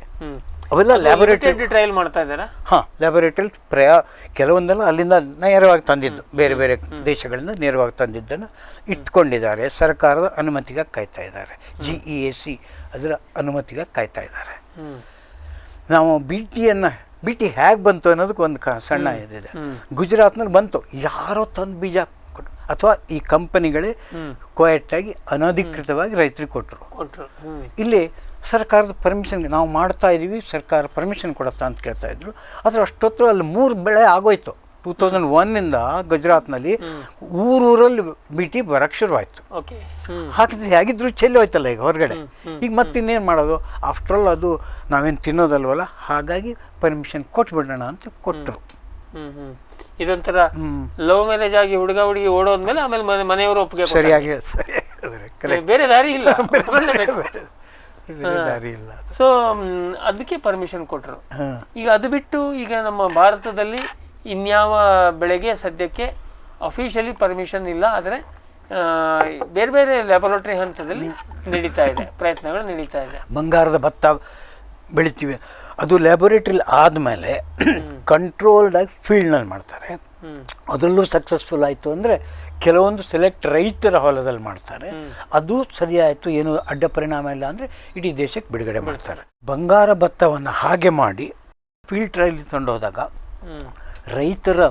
ಅವೆಲ್ಲ ಲ್ಯಾಬೊರೇಟರಿ ಟ್ರಯಲ್ ಮಾಡ್ತಾ ಇದ್ದಾರೆ. ಲ್ಯಾಬೊರೇಟರಿ ಕೆಲವೊಂದೆಲ್ಲ ಅಲ್ಲಿಂದ ನೇರವಾಗಿ ತಂದಿದ್ದು, ಬೇರೆ ಬೇರೆ ದೇಶಗಳಿಂದ ನೇರವಾಗಿ ತಂದಿದ್ದನ್ನು ಇಟ್ಕೊಂಡಿದ್ದಾರೆ. ಸರ್ಕಾರದ ಅನುಮತಿಗಾಗಿ ಕಾಯ್ತಾ ಇದ್ದಾರೆ, GEAC ಅದರ ಅನುಮತಿಗಾಗಿ ಕಾಯ್ತಾ ಇದ್ದಾರೆ. ನಾವು BT ಹೇಗೆ ಬಂತು ಅನ್ನೋದಕ್ಕೆ ಒಂದು ಸಣ್ಣ ಇದಿದೆ. ಗುಜರಾತ್ನಲ್ಲಿ ಬಂತು, ಯಾರೋ ತಂದು ಬೀಜ ಕೊಟ್ಟರು, ಅಥವಾ ಈ ಕಂಪನಿಗಳೇ ಕ್ವೈಟಾಗಿ ಅನಧಿಕೃತವಾಗಿ ರೈತರಿಗೆ ಕೊಟ್ಟರು. ಇಲ್ಲಿ ಸರ್ಕಾರದ ಪರ್ಮಿಷನ್ ನಾವು ಮಾಡ್ತಾ ಇದ್ದೀವಿ, ಸರ್ಕಾರ ಪರ್ಮಿಷನ್ ಕೊಡುತ್ತಾ ಅಂತ ಕೇಳ್ತಾ ಇದ್ರು. ಆದರೆ ಅಷ್ಟೊತ್ತು ಅಲ್ಲಿ 3 ಬೆಳೆ ಆಗೋಯ್ತು. 2001 ಗುಜರಾತ್ನಲ್ಲಿ ಊರಲ್ಲಿ BT ಬರೋಕ್ಕೆ ಶುರುವಾಯಿತು. ಓಕೆ. ಹಾಕಿದ್ರೆ ಹೇಗಿದ್ರು ಚೆಲ್ಲಿ ಹೋಯ್ತಲ್ಲ ಈಗ ಹೊರಗಡೆ. ಈಗ ಮತ್ತಿನ್ನೇನು ಮಾಡೋದು, ಆಫ್ಟರ್ ಆಲ್ ಅದು ನಾವೇನು ತಿನ್ನೋದಲ್ವಲ್ಲ, ಹಾಗಾಗಿ ಪರ್ಮಿಷನ್ ಕೊಟ್ಬಿಡೋಣ ಅಂತ ಕೊಟ್ಟರು. ಇದೊಂಥರ ಲವ್ ಮ್ಯಾರೇಜ್ ಆಗಿ ಹುಡುಗ ಹುಡುಗಿ ಓಡೋದ್ಮೇಲೆ ಆಮೇಲೆ ಮನೆಯವರು ಒಪ್ಪಿಗೆ ಸರಿಯಾಗಿ ಬೇರೆ ದಾರಿ ಇಲ್ಲ. ದಾರಿ ಇಲ್ಲ. ಸೊ ಅದಕ್ಕೆ ಪರ್ಮಿಷನ್ ಕೊಟ್ಟರು. ಈಗ ಅದು ಬಿಟ್ಟು ಈಗ ನಮ್ಮ ಭಾರತದಲ್ಲಿ ಇನ್ಯಾವ ಬೆಳೆಗೆ ಸದ್ಯಕ್ಕೆ ಅಫಿಷಿಯಲಿ ಪರ್ಮಿಷನ್ ಇಲ್ಲ, ಆದರೆ ಬೇರೆ ಬೇರೆ ಲ್ಯಾಬೊರೇಟರಿ ಹಂತದಲ್ಲಿ ನಡೀತಾ ಇದೆ, ಪ್ರಯತ್ನಗಳು ನಡೀತಾ ಇದೆ. ಬಂಗಾರದ ಭತ್ತ ಬೆಳಿತೀವಿ, ಅದು ಲ್ಯಾಬೊರೇಟ್ರಿಲಿ ಆದಮೇಲೆ ಕಂಟ್ರೋಲ್ಡಾಗಿ ಫೀಲ್ಡ್ನಲ್ಲಿ ಮಾಡ್ತಾರೆ. ಅದರಲ್ಲೂ ಸಕ್ಸಸ್ಫುಲ್ ಆಯಿತು ಅಂದರೆ ಕೆಲವೊಂದು ಸೆಲೆಕ್ಟ್ ರೈತರ ಹೊಲದಲ್ಲಿ ಮಾಡ್ತಾರೆ, ಅದು ಸರಿಯಾಯಿತು, ಏನು ಅಡ್ಡ ಪರಿಣಾಮ ಇಲ್ಲ ಅಂದರೆ ಇಡೀ ದೇಶಕ್ಕೆ ಬಿಡುಗಡೆ ಮಾಡ್ತಾರೆ. ಬಂಗಾರ ಭತ್ತವನ್ನು ಹಾಗೆ ಮಾಡಿ ಫೀಲ್ಡ್ ಟ್ರೈಲಿ ತಗೊಂಡೋದಾಗ, ರೈತರ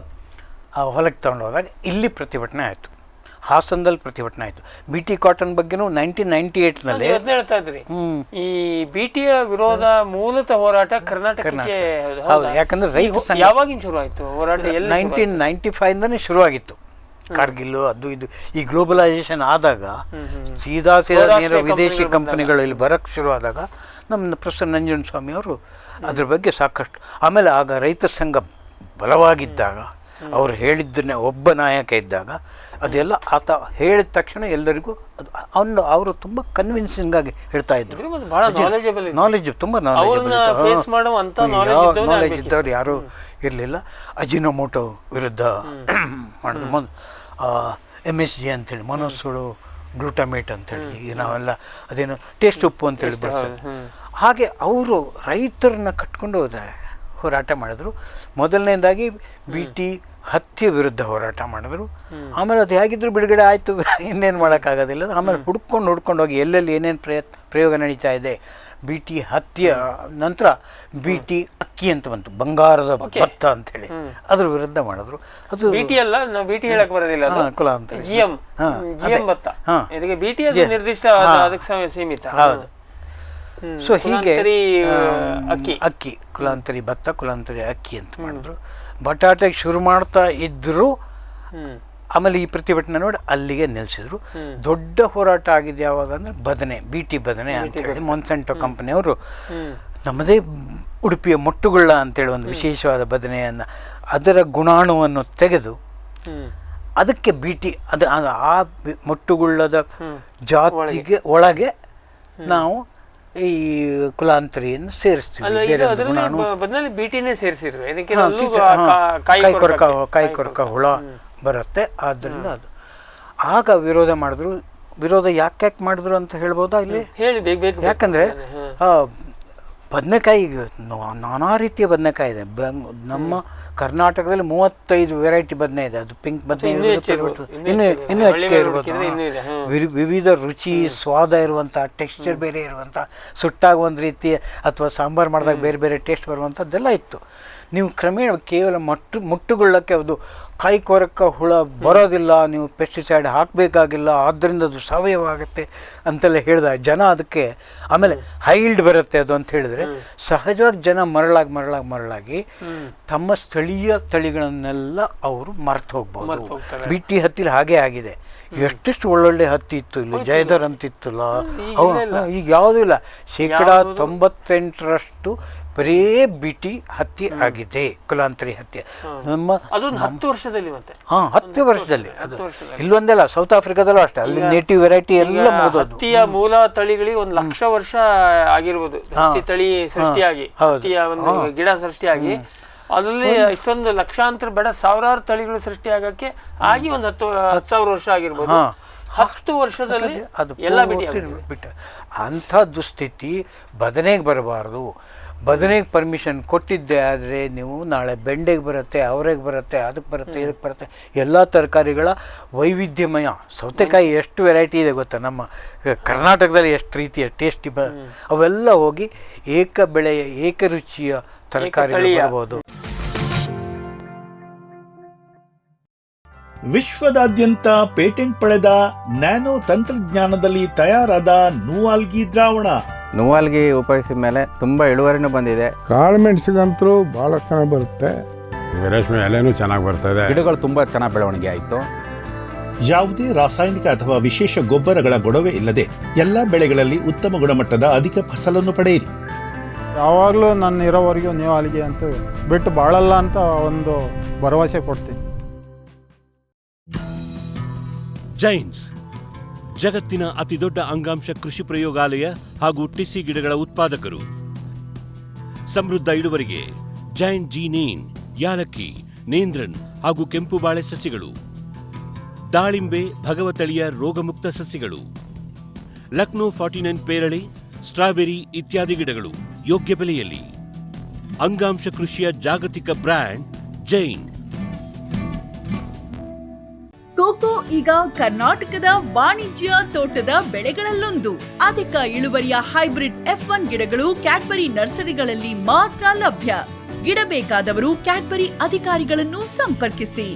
ಹೊಲಕ್ಕೆ ತಗೊಂಡೋದಾಗ ಇಲ್ಲಿ ಪ್ರತಿಭಟನೆ ಆಯಿತು, ಹಾಸನದಲ್ಲಿ ಪ್ರತಿಭಟನೆ ಆಯಿತು. BT ಕಾಟನ್ ಬಗ್ಗೆನೂ 1998ನಲ್ಲಿ ಹೇಳ್ತಾ ಇದ್ರಿ. ಈ BTಯ ವಿರೋಧ ಮೂಲತಃ ಹೋರಾಟ ಕರ್ನಾಟಕಕ್ಕೆ ಯಾಕಂದ್ರೆ ರೈತ ಯಾವಾಗಿನ ಶುರು ಆಯಿತು ಹೋರಾಟ? 1995 ಶುರುವಾಗಿತ್ತು. ಕಾರ್ಗಿಲ್ ಅದು ಇದು ಈ ಗ್ಲೋಬಲೈಸೇಷನ್ ಆದಾಗ ಸೀದಾ ನೇರ ವಿದೇಶಿ ಕಂಪನಿಗಳು ಇಲ್ಲಿ ಬರೋಕ್ಕೆ ಶುರು ಆದಾಗ ನಮ್ಮ ಪ್ರೊಫೆಸರ್ ನಂಜುಂಡಸ್ವಾಮಿ ಅವರು ಅದ್ರ ಬಗ್ಗೆ ಸಾಕಷ್ಟು, ಆಮೇಲೆ ಆಗ ರೈತ ಸಂಘ ಬಲವಾಗಿದ್ದಾಗ, ಅವ್ರು ಹೇಳಿದ್ದನ್ನೇ ಒಬ್ಬ ನಾಯಕ ಇದ್ದಾಗ, ಅದೆಲ್ಲ ಆತ ಹೇಳಿದ ತಕ್ಷಣ ಎಲ್ಲರಿಗೂ ಅದು ಅವರು ತುಂಬ ಕನ್ವಿನ್ಸಿಂಗ್ ಆಗಿ ಹೇಳ್ತಾ ಇದ್ರು. ನಾಲೆಜ್ ತುಂಬ ನಾಲೆಜ್ ಇದ್ದವ್ರು ಯಾರೂ ಇರಲಿಲ್ಲ. ಅಜಿನೋಮೋಟೋ ವಿರುದ್ಧ ಮಾಡಿದ್ರು, MSG ಅಂತೇಳಿ, ಮೊನೋಸೋಡು ಗ್ಲೂಟಮೇಟ್ ಅಂತೇಳಿ, ಈಗ ನಾವೆಲ್ಲ ಅದೇನು ಟೇಸ್ಟ್ ಉಪ್ಪು ಅಂತೇಳಿ ಬಳಸೋದು. ಹಾಗೆ ಅವರು ರೈತರನ್ನ ಕಟ್ಕೊಂಡು ಹೋರಾಟ ಮಾಡಿದ್ರು. ಮೊದಲನೇದಾಗಿ BT ಹತ್ಯೆ ವಿರುದ್ಧ ಹೋರಾಟ ಮಾಡಿದ್ರು. ಆಮೇಲೆ ಅದು ಹೇಗಿದ್ರು ಬಿಡುಗಡೆ ಆಯಿತು, ಇನ್ನೇನು ಮಾಡೋಕ್ಕಾಗೋದಿಲ್ಲ. ಆಮೇಲೆ ಹುಡ್ಕೊಂಡು ಹೋಗಿ ಎಲ್ಲೆಲ್ಲಿ ಏನೇನು ಪ್ರಯೋಗ ನಡೀತಾ ಇದೆ. BT ಹತ್ಯೆ ನಂತರ BT ಅಕ್ಕಿ ಅಂತ ಬಂತು, ಬಂಗಾರದ ಭತ್ತ ಅಂತೇಳಿ, ಅದ್ರ ವಿರುದ್ಧ ಮಾಡಿದ್ರು. ಅದು BT ಅಲ್ಲ, ನಾವು BT ಹೇಳಕ್ ಬರೋದಿಲ್ಲ, ಕುಲಾಂತರಿ GM ಭತ್ತ, ಇದಕ್ಕೆ BT ಅದು ನಿರ್ದಿಷ್ಟ, ಅದಕ್ಕೆ ಸೀಮಿತ. ಹೌದು. ಸೊ ಹೀಗೆ ಅಕ್ಕಿ ಕುಲಾಂತರಿ ಭತ್ತ, ಕುಲಾಂತರಿ ಅಕ್ಕಿ ಅಂತ ಮಾಡಿದ್ರು. ಬಟಾಟೆಗೆ ಶುರು ಮಾಡ್ತಾ ಇದ್ರು, ಆಮೇಲೆ ಈ ಪ್ರತಿಭಟನೆ ನೋಡಿ ಅಲ್ಲಿಗೆ ನಿಲ್ಲಿಸಿದ್ರು. ದೊಡ್ಡ ಹೋರಾಟ ಆಗಿದೆ ಯಾವಾಗ ಅಂದರೆ ಬದನೆ, BT ಬದನೆ ಅಂತೇಳಿ ಮೊನ್ಸೆಂಟೋ ಕಂಪನಿಯವರು ನಮ್ಮದೇ ಉಡುಪಿಯ ಮೊಟ್ಟುಗುಳ್ಳ ಅಂತೇಳಿ ಒಂದು ವಿಶೇಷವಾದ ಬದನೆಯನ್ನು, ಅದರ ಗುಣಾಣುವನ್ನು ತೆಗೆದು ಅದಕ್ಕೆ BT ಅದು ಆ ಮೊಟ್ಟುಗುಳ್ಳದ ಜಾತಿಗೆ ಒಳಗೆ ನಾವು ಈ ಕುಲಾಂತರಿಯನ್ನು ಸೇರಿಸ್ತೀವಿ. ಕಾಯಿ ಕೊರಕ ಹುಳ ಬರುತ್ತೆ, ಆದ್ದರಿಂದ ಅದು ಆಗ ವಿರೋಧ ಮಾಡಿದ್ರು. ವಿರೋಧ ಯಾಕೆ ಮಾಡಿದ್ರು ಅಂತ ಹೇಳ್ಬೋದಾ ಇಲ್ಲಿ? ಯಾಕಂದ್ರೆ ಬದನೆಕಾಯಿ, ನಾನಾ ರೀತಿಯ ಬದನೆಕಾಯಿ ಇದೆ. ನಮ್ಮ ಕರ್ನಾಟಕದಲ್ಲಿ 35 ವೆರೈಟಿ ಬದನೆ ಇದೆ. ಅದು ಪಿಂಕ್ ಬದನೆ ಇನ್ನೂ ಹೆಚ್ಚಿಗೆ ಇರ್ಬೋದು. ವಿವಿಧ ರುಚಿ ಸ್ವಾದ ಇರುವಂಥ, ಟೆಕ್ಸ್ಚರ್ ಬೇರೆ ಇರುವಂಥ, ಸುಟ್ಟಾಗ ಒಂದು ರೀತಿ ಅಥವಾ ಸಾಂಬಾರು ಮಾಡಿದಾಗ ಬೇರೆ ಬೇರೆ ಟೇಸ್ಟ್ ಬರುವಂಥದ್ದೆಲ್ಲ ಇತ್ತು. ನೀವು ಕ್ರಮೇಣ ಕೇವಲ ಮುಟ್ಟುಗೊಳ್ಳಕ್ಕೆ ಅದು ಕಾಯಿ ಕೊರಕ ಹುಳ ಬರೋದಿಲ್ಲ, ನೀವು ಪೆಸ್ಟಿಸೈಡ್ ಹಾಕಬೇಕಾಗಿಲ್ಲ, ಆದ್ದರಿಂದ ಅದು ಸಾವಯವ ಆಗುತ್ತೆ ಅಂತೆಲ್ಲ ಹೇಳಿದ ಜನ ಅದಕ್ಕೆ. ಆಮೇಲೆ ಹೈಲ್ಡ್ ಬರುತ್ತೆ ಅದು ಅಂತ ಹೇಳಿದ್ರೆ ಸಹಜವಾಗಿ ಜನ ಮರಳಾಗಿ ತಮ್ಮ ಸ್ಥಳೀಯ ತಳಿಗಳನ್ನೆಲ್ಲ ಅವರು ಮರ್ತು ಹೋಗ್ಬೋದು. BT ಹತ್ತಿಲಿ ಹಾಗೆ ಆಗಿದೆ. ಎಷ್ಟೆಷ್ಟು ಒಳ್ಳೊಳ್ಳೆ ಹತ್ತಿ ಇತ್ತು ಇಲ್ಲಿ, ಜಯಧರ್ ಅಂತಿತ್ತಲ್ಲ, ಈಗ ಯಾವುದೂ ಇಲ್ಲ. 98% ಬರೀ BT ಹತ್ಯೆ ಆಗಿದೆ, ಕುಲಾಂತರಿ ಹತ್ಯೆ. ನಮ್ಮ 10 ವರ್ಷದಲ್ಲಿ, ಮತ್ತೆ 10 ವರ್ಷದಲ್ಲಿ ಅದು ಇಲ್ಲೊಂದಲ್ಲ, ಸೌತ್ ಆಫ್ರಿಕಾದಲ್ಲೂ ಅಷ್ಟೇ, ಅಲ್ಲಿ ನೇಟಿವ್ ವೆರೈಟಿ ಎಲ್ಲ ಹತ್ತಿಯ ಮೂಲ ತಳಿಗಳಿಗೆ 1 ಲಕ್ಷ ವರ್ಷ ಆಗಿರ್ಬೋದು. ಹತ್ತಿ ತಳಿ ಸೃಷ್ಟಿಯಾಗಿ, ಹತ್ತಿಯ ಒಂದು ಗಿಡ ಸೃಷ್ಟಿಯಾಗಿ, ಅದರಲ್ಲಿ ಇಷ್ಟೊಂದು ಲಕ್ಷಾಂತರ ಬೇಡ ಸಾವಿರಾರು ತಳಿಗಳು ಸೃಷ್ಟಿಯಾಗಕ್ಕೆ ಆಗಿ ಒಂದು 10,000 ವರ್ಷ ಆಗಿರ್ಬೋದು. 10 ವರ್ಷದಲ್ಲಿ ಅದು ಎಲ್ಲ ಬಿಟ್ಟ ಅಂಥ ದುಸ್ಥಿತಿ ಬದನೆಗೆ ಬರಬಾರ್ದು. ಬದನೆಗೆ ಪರ್ಮಿಷನ್ ಕೊಟ್ಟಿದ್ದೆ ಆದರೆ ನೀವು ನಾಳೆ ಬೆಂಡೆಗೆ ಬರುತ್ತೆ, ಅವರೆಗೆ ಬರುತ್ತೆ, ಅದಕ್ಕೆ ಬರುತ್ತೆ, ಇದಕ್ಕೆ ಬರುತ್ತೆ, ಎಲ್ಲ ತರಕಾರಿಗಳ ವೈವಿಧ್ಯಮಯ. ಸೌತೆಕಾಯಿ ಎಷ್ಟು ವೆರೈಟಿ ಇದೆ ಗೊತ್ತಾ, ನಮ್ಮ ಕರ್ನಾಟಕದಲ್ಲಿ ಎಷ್ಟು ರೀತಿಯ ಟೇಸ್ಟಿ ಅವೆಲ್ಲ ಹೋಗಿ ಏಕ ಬೆಳೆಯ ಏಕರುಚಿಯ ತರಕಾರಿ ಬರ್ಬೋದು. ವಿಶ್ವದಾದ್ಯಂತ ಪೇಟೆಂಟ್ ಪಡೆದ ನ್ಯಾನೋ ತಂತ್ರಜ್ಞಾನದಲ್ಲಿ ತಯಾರಾದ ನೂವಾಲ್ಗಿ ದ್ರಾವಣ. ನೂವಾಲ್ಗಿ ಉಪಯೋಗಿಸಿದ ಮೇಲೆ ತುಂಬ ಇಳುವರಿನೂ ಬಂದಿದೆ. ಕಾಳು ಮೆಣಸಿಗಂತೂ ಭಾಳ ಚೆನ್ನಾಗಿ ಬರುತ್ತೆ. ರೇಷ್ಮೆ ಎಲೆನೂ ಚೆನ್ನಾಗಿ ಬರ್ತದೆ. ಗಿಡಗಳು ತುಂಬ ಚೆನ್ನಾಗಿ ಬೆಳವಣಿಗೆ ಆಯಿತು. ಯಾವುದೇ ರಾಸಾಯನಿಕ ಅಥವಾ ವಿಶೇಷ ಗೊಬ್ಬರಗಳ ಗೊಡವೆ ಇಲ್ಲದೆ ಎಲ್ಲ ಬೆಳೆಗಳಲ್ಲಿ ಉತ್ತಮ ಗುಣಮಟ್ಟದ ಅಧಿಕ ಫಸಲನ್ನು ಪಡೆಯಿರಿ. ಯಾವಾಗಲೂ ನನ್ನ ಇರೋವರೆಗೂ ನೀವು ಅಲ್ಲಿಗೆ ಅಂತ ಬಿಟ್ಟು ಬಾಳಲ್ಲ ಅಂತ ಒಂದು ಭರವಸೆ ಕೊಡ್ತೀನಿ. ಜೈನ್ಸ್ ಜಗತ್ತಿನ ಅತಿದೊಡ್ಡ ಅಂಗಾಂಶ ಕೃಷಿ ಪ್ರಯೋಗಾಲಯ ಹಾಗೂ ಟಿಸಿ ಗಿಡಗಳ ಉತ್ಪಾದಕರು. ಸಮೃದ್ಧ ಇಳುವರಿಗೆ ಜೈನ್ ಜೀನೇನ್, ಯಾಲಕ್ಕಿ, ನೇಂದ್ರನ್ ಹಾಗೂ ಕೆಂಪು ಬಾಳೆ ಸಸಿಗಳು, ದಾಳಿಂಬೆ, ಭಗವತಳಿಯ ರೋಗಮುಕ್ತ ಸಸಿಗಳು, ಲಕ್ನೋ 49 ಪೇರಳೆ, ಸ್ಟ್ರಾಬೆರಿ ಇತ್ಯಾದಿ ಗಿಡಗಳು ಯೋಗ್ಯ ಬೆಲೆಯಲ್ಲಿ. ಅಂಗಾಂಶ ಕೃಷಿಯ ಜಾಗತಿಕ ಬ್ರ್ಯಾಂಡ್ ಜೈನ್. ಕೋಕೋ ಈಗ ಕರ್ನಾಟಕದ ವಾಣಿಜ್ಯ ತೋಟದ ಬೆಳೆಗಳಲ್ಲೊಂದು. ಅಧಿಕ ಇಳುವರಿಯ ಹೈಬ್ರಿಡ್ F1 ಗಿಡಗಳು ಕ್ಯಾಡ್ಬರಿ ನರ್ಸರಿಗಳಲ್ಲಿ ಮಾತ್ರ ಲಭ್ಯ. ಗಿಡ ಬೇಕಾದವರು ಕ್ಯಾಡ್ಬರಿ ಅಧಿಕಾರಿಗಳನ್ನು ಸಂಪರ್ಕಿಸಿ.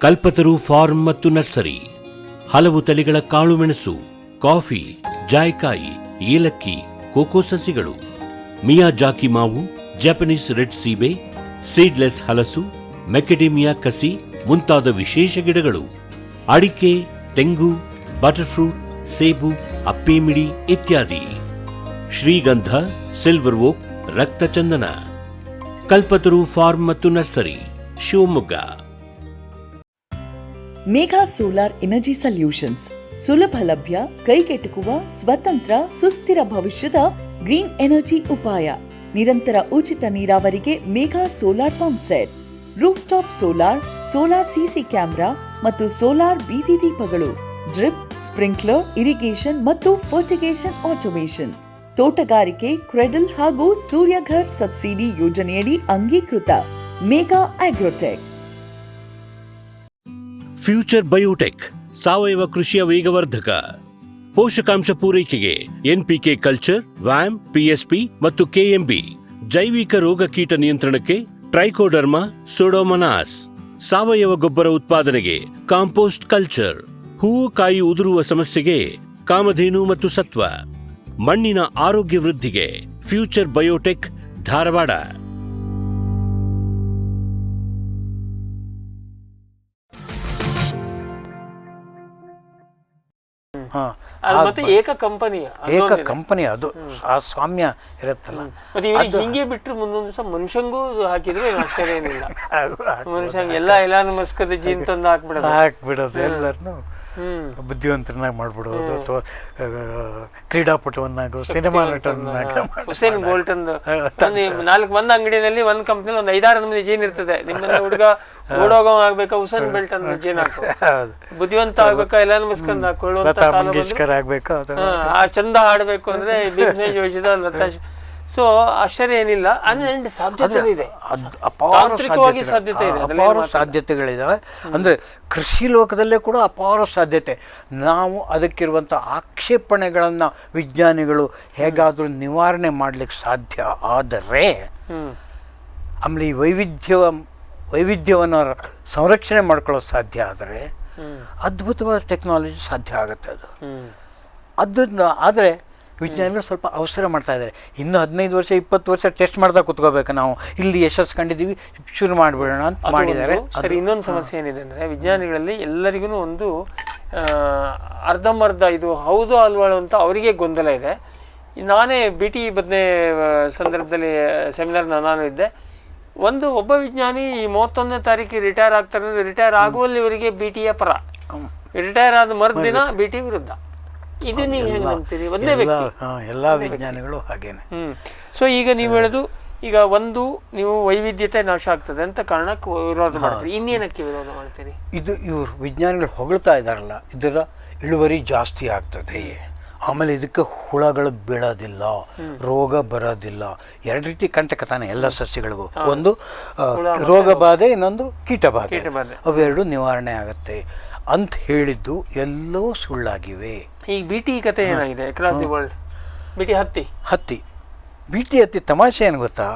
ಕಲ್ಪತರು ಫಾರ್ಮ್ ಮತ್ತು ನರ್ಸರಿ. ಹಲವು ತಳಿಗಳ ಕಾಳುಮೆಣಸು, ಕಾಫಿ, ಜಾಯ್ಕಾಯಿ, ಏಲಕ್ಕಿ, ಕೋಕೋ ಸಸಿಗಳು, ಮಿಯಾಜಾಕಿ ಮಾವು, ಜಪಾನೀಸ್ ರೆಡ್ ಸೀಬೆ, ಸೀಡ್ಲೆಸ್ ಹಲಸು, ಮೆಕೆಡೇಮಿಯಾ ಕಸಿ ಮುಂತಾದ ವಿಶೇಷ ಗಿಡಗಳು, ಅಡಿಕೆ, ತೆಂಗು, ಬಟರ್ಫ್ರೂಟ್, ಸೇಬು, ಅಪ್ಪೇಮಿಡಿ ಇತ್ಯಾದಿ. ಶ್ರೀಗಂಧ, ಸಿಲ್ವರ್ ಓಕ್, ರಕ್ತಚಂದನ. ಕಲ್ಪತರು ಫಾರ್ಮ್ ಮತ್ತು nursery, Shivamogga. Megha solar energy solutions ಸುಲಭ ಲಭ್ಯ, ಕೈಗೆಟುಕುವ, ಸ್ವತಂತ್ರ, ಸುಸ್ಥಿರ ಭವಿಷ್ಯದ ಗ್ರೀನ್ ಎನರ್ಜಿ ಉಪಾಯ. ನಿರಂತರ ಉಚಿತ ನೀರಾವರಿಗೆ Megha solar pump set, roof top solar, solar CC camera ಮತ್ತು ಸೋಲಾರ್ ಬೀದಿ ದೀಪಗಳು, ಡ್ರಿಪ್, ಸ್ಪ್ರಿಂಕ್ಲರ್, ಇರಿಗೇಷನ್ ಮತ್ತು ಫರ್ಟಿಗೇಷನ್ ಆಟೋಮೇಷನ್. ತೋಟಗಾರಿಕೆ, ಕ್ರೆಡಲ್ ಹಾಗೂ ಸೂರ್ಯಘರ್ ಸಬ್ಸಿಡಿ ಯೋಜನೆಯಡಿ ಅಂಗೀಕೃತ. ಮೇಘಾ ಆಗ್ರೋಟೆಕ್. ಫ್ಯೂಚರ್ ಬಯೋಟೆಕ್ ಸಾವಯವ ಕೃಷಿಯ ವೇಗವರ್ಧಕ. ಪೋಷಕಾಂಶ ಪೂರೈಕೆಗೆ ಎನ್ಪಿಕೆ ಕಲ್ಚರ್, ವ್ಯಾಮ್, ಪಿಎಸ್ಪಿ ಮತ್ತು ಕೆಎಂಬಿ. ಜೈವಿಕ ರೋಗ ಕೀಟ ನಿಯಂತ್ರಣಕ್ಕೆ ಟ್ರೈಕೋಡರ್ಮಾ, ಸೂಡೋಮನಾಸ್. ಸಾವಯವ ಗೊಬ್ಬರ ಉತ್ಪಾದನೆಗೆ ಕಾಂಪೋಸ್ಟ್ ಕಲ್ಚರ್. ಹೂವು ಕಾಯಿ ಉದುರುವ ಸಮಸ್ಯೆಗೆ ಕಾಮಧೇನು ಮತ್ತು ಸತ್ವ. ಮಣ್ಣಿನ ಆರೋಗ್ಯ ವೃದ್ಧಿಗೆ ಫ್ಯೂಚರ್ ಬಯೋಟೆಕ್, ಧಾರವಾಡ. ಮತ್ತೆ ಏಕ ಕಂಪನಿ ಅದು ಆ ಸ್ವಾಮ್ಯ ಇರುತ್ತಲ್ಲ. ಮತ್ತೆ ಇವರಿಗೆ ಹಿಂಗೆ ಬಿಟ್ಟರೆ ಮುಂದೊಂದು ದಿವಸ ಮನುಷ್ಯಂಗೂ ಹಾಕಿದ್ರೆ ಆಶ್ಚರ್ಯ ಏನಿಲ್ಲ. ಮನುಷ್ಯಂಗೆ ಎಲ್ಲ ನಮಸ್ಕದ ಜೀನ್ ತಂದು ಹಾಕ್ಬಿಡೋದು, ಎಲ್ಲರನ್ನು ಬುದ್ಧಿವಂತರನ್ನಾಗಿ ಮಾಡ್ಬಿಡೋದು, ಅಥವಾ ಕ್ರೀಡಾಪಟುವನ್ನಾಗೋ, ಸಿನಿಮಾ ನಟನನ್ನಾಗೋ. ಹುಸೇನ್ ಬೋಲ್ಟ್ ಅಂದು 4 ಮಂದಿ ಅಂಗಡಿನಲ್ಲಿ ಒಂದು ಕಂಪ್ನಿಲಿ ಒಂದು 5-6 ಮಂದಿ ಜೀನ್ ಇರ್ತದೆ. ನಿಮ್ಮನ್ನ ಹುಡುಗ ಓಡೋಗೋ ಆಗ್ಬೇಕಾ, ಹುಸೇನ್ ಬೆಲ್ಟ್ ಅಂತ ಜೀನ್ ಹಾಕೋ, ಬುದ್ಧಿವಂತ ಆಗ್ಬೇಕಾ, ಎಲ್ಲ ನಮಸ್ಕಂದ್ ಹಾಕೊಳ್ಳುವಂತ ಆಗ್ಬೇಕಾ, ಆ ಚಂದ ಹಾಡ್ಬೇಕು ಅಂದ್ರೆ ಭೀಮಸೇನ್ ಜೋಶಿದ ಲತಾ. ಸೊ ಆಶ್ಚರ್ಯ ಏನಿಲ್ಲ, ಅಂಡ್ ಸಾಧ್ಯತೆ ಇದೆ, ತಾಂತ್ರಿಕವಾಗಿ ಸಾಧ್ಯತೆ ಇದೆ, ಅಪಾರ ಸಾಧ್ಯತೆಗಳಿದಾವೆ. ಅಂದ್ರೆ ಕೃಷಿ ಲೋಕದಲ್ಲೇ ಕೂಡ ಅಪಾರ ಸಾಧ್ಯತೆ. ನಾವು ಅದಕ್ಕಿರುವಂಥ ಆಕ್ಷೇಪಣೆಗಳನ್ನು ವಿಜ್ಞಾನಿಗಳು ಹೇಗಾದರೂ ನಿವಾರಣೆ ಮಾಡಲಿಕ್ಕೆ ಸಾಧ್ಯ ಆದರೆ, ಆಮೇಲೆ ಈ ವೈವಿಧ್ಯವನ್ನು ಸಂರಕ್ಷಣೆ ಮಾಡ್ಕೊಳ್ಳೋದು ಸಾಧ್ಯ ಆದರೆ ಅದ್ಭುತವಾದ ಟೆಕ್ನಾಲಜಿ ಸಾಧ್ಯ ಆಗುತ್ತೆ. ಅದನ್ನು ಆದರೆ ವಿಜ್ಞಾನಿಗಳು ಸ್ವಲ್ಪ ಅವಸರ ಮಾಡ್ತಾ ಇದ್ದಾರೆ. ಇನ್ನು 15 ವರ್ಷ 20 ವರ್ಷ ಟೆಸ್ಟ್ ಮಾಡ್ತಾ ಕುತ್ಕೋಬೇಕು. ನಾವು ಇಲ್ಲಿ ಯಶಸ್ಸು ಕಂಡಿದ್ದೀವಿ, ಶುರು ಮಾಡಿಬಿಡೋಣ ಅಂತ ಮಾಡಿದ್ದಾರೆ. ಸರಿ, ಇನ್ನೊಂದು ಸಮಸ್ಯೆ ಏನಿದೆ ಅಂದರೆ ವಿಜ್ಞಾನಿಗಳಲ್ಲಿ ಎಲ್ಲರಿಗೂ ಒಂದು ಅರ್ಧಂಬರ್ಧ ಇದು ಹೌದು ಅಲ್ವಾಳು ಅಂತ ಅವರಿಗೆ ಗೊಂದಲ ಇದೆ. ನಾನೇ BT ಬದನೆ ಸಂದರ್ಭದಲ್ಲಿ ಸೆಮಿನಾರ್ ನಾನು ಇದ್ದೆ. ಒಬ್ಬ ವಿಜ್ಞಾನಿ 31ನೇ ತಾರೀಕಿಗೆ ರಿಟೈರ್ ಆಗ್ತಾರೆ. ರಿಟೈರ್ ಆಗುವಲ್ಲಿ ಇವರಿಗೆ BTಯ ಪರ, ರಿಟೈರ್ ಆದ ಮರುದಿನ BT ವಿರುದ್ಧ. ಇದು ನೀವು ಹೆಂಗೆ ನಂಬ್ತೀರಿ? ಒಂದೇ ವ್ಯಕ್ತಿ, ಎಲ್ಲ ವಿಜ್ಞಾನಿಗಳು ಹಾಗೇನೆ. ಸೊ ಈಗ ನೀವು ಹೇಳೋದು, ಈಗ ನೀವು ವೈವಿಧ್ಯತೆ ನಾಶ ಆಗ್ತದೆ ಅಂತ ಕಾರಣಕ್ಕೆ ವಿರೋಧ ಮಾಡ್ತೀರಿ. ಇನ್ನೇನಕ್ಕೆ ವಿರೋಧ ಮಾಡ್ತೀರಿ? ಇವರು ವಿಜ್ಞಾನಿಗಳು ಹೊಗಳ್ತಾ ಇದ್ದಾರಲ್ಲ, ಇದರ ಇಳುವರಿ ಜಾಸ್ತಿ ಆಗ್ತದೆ, ಆಮೇಲೆ ಇದಕ್ಕೆ ಹುಳಗಳು ಬೀಳೋದಿಲ್ಲ, ರೋಗ ಬರೋದಿಲ್ಲ. 2 ರೀತಿ ಕಂಟಕ ತಾನೆ ಎಲ್ಲ ಸಸ್ಯಗಳಿಗೂ. ಒಂದು ರೋಗ ಬಾಧೆ, ಇನ್ನೊಂದು ಕೀಟ ಬಾಧೆ. ಅವೆರಡು ನಿವಾರಣೆ ಆಗುತ್ತೆ ಅಂತ ಹೇಳಿದ್ದು ಎಲ್ಲವೂ ಸುಳ್ಳಾಗಿವೆ. ಈಗ BT ಕತೆ ಏನಾಗಿದೆ? ಅಕ್ರಾಸ್ ದಿ ವರ್ಲ್ಡ್ BT ಹತ್ತಿ BT ಹತ್ತಿ ತಮಾಷೆ ಏನು ಗೊತ್ತಾ?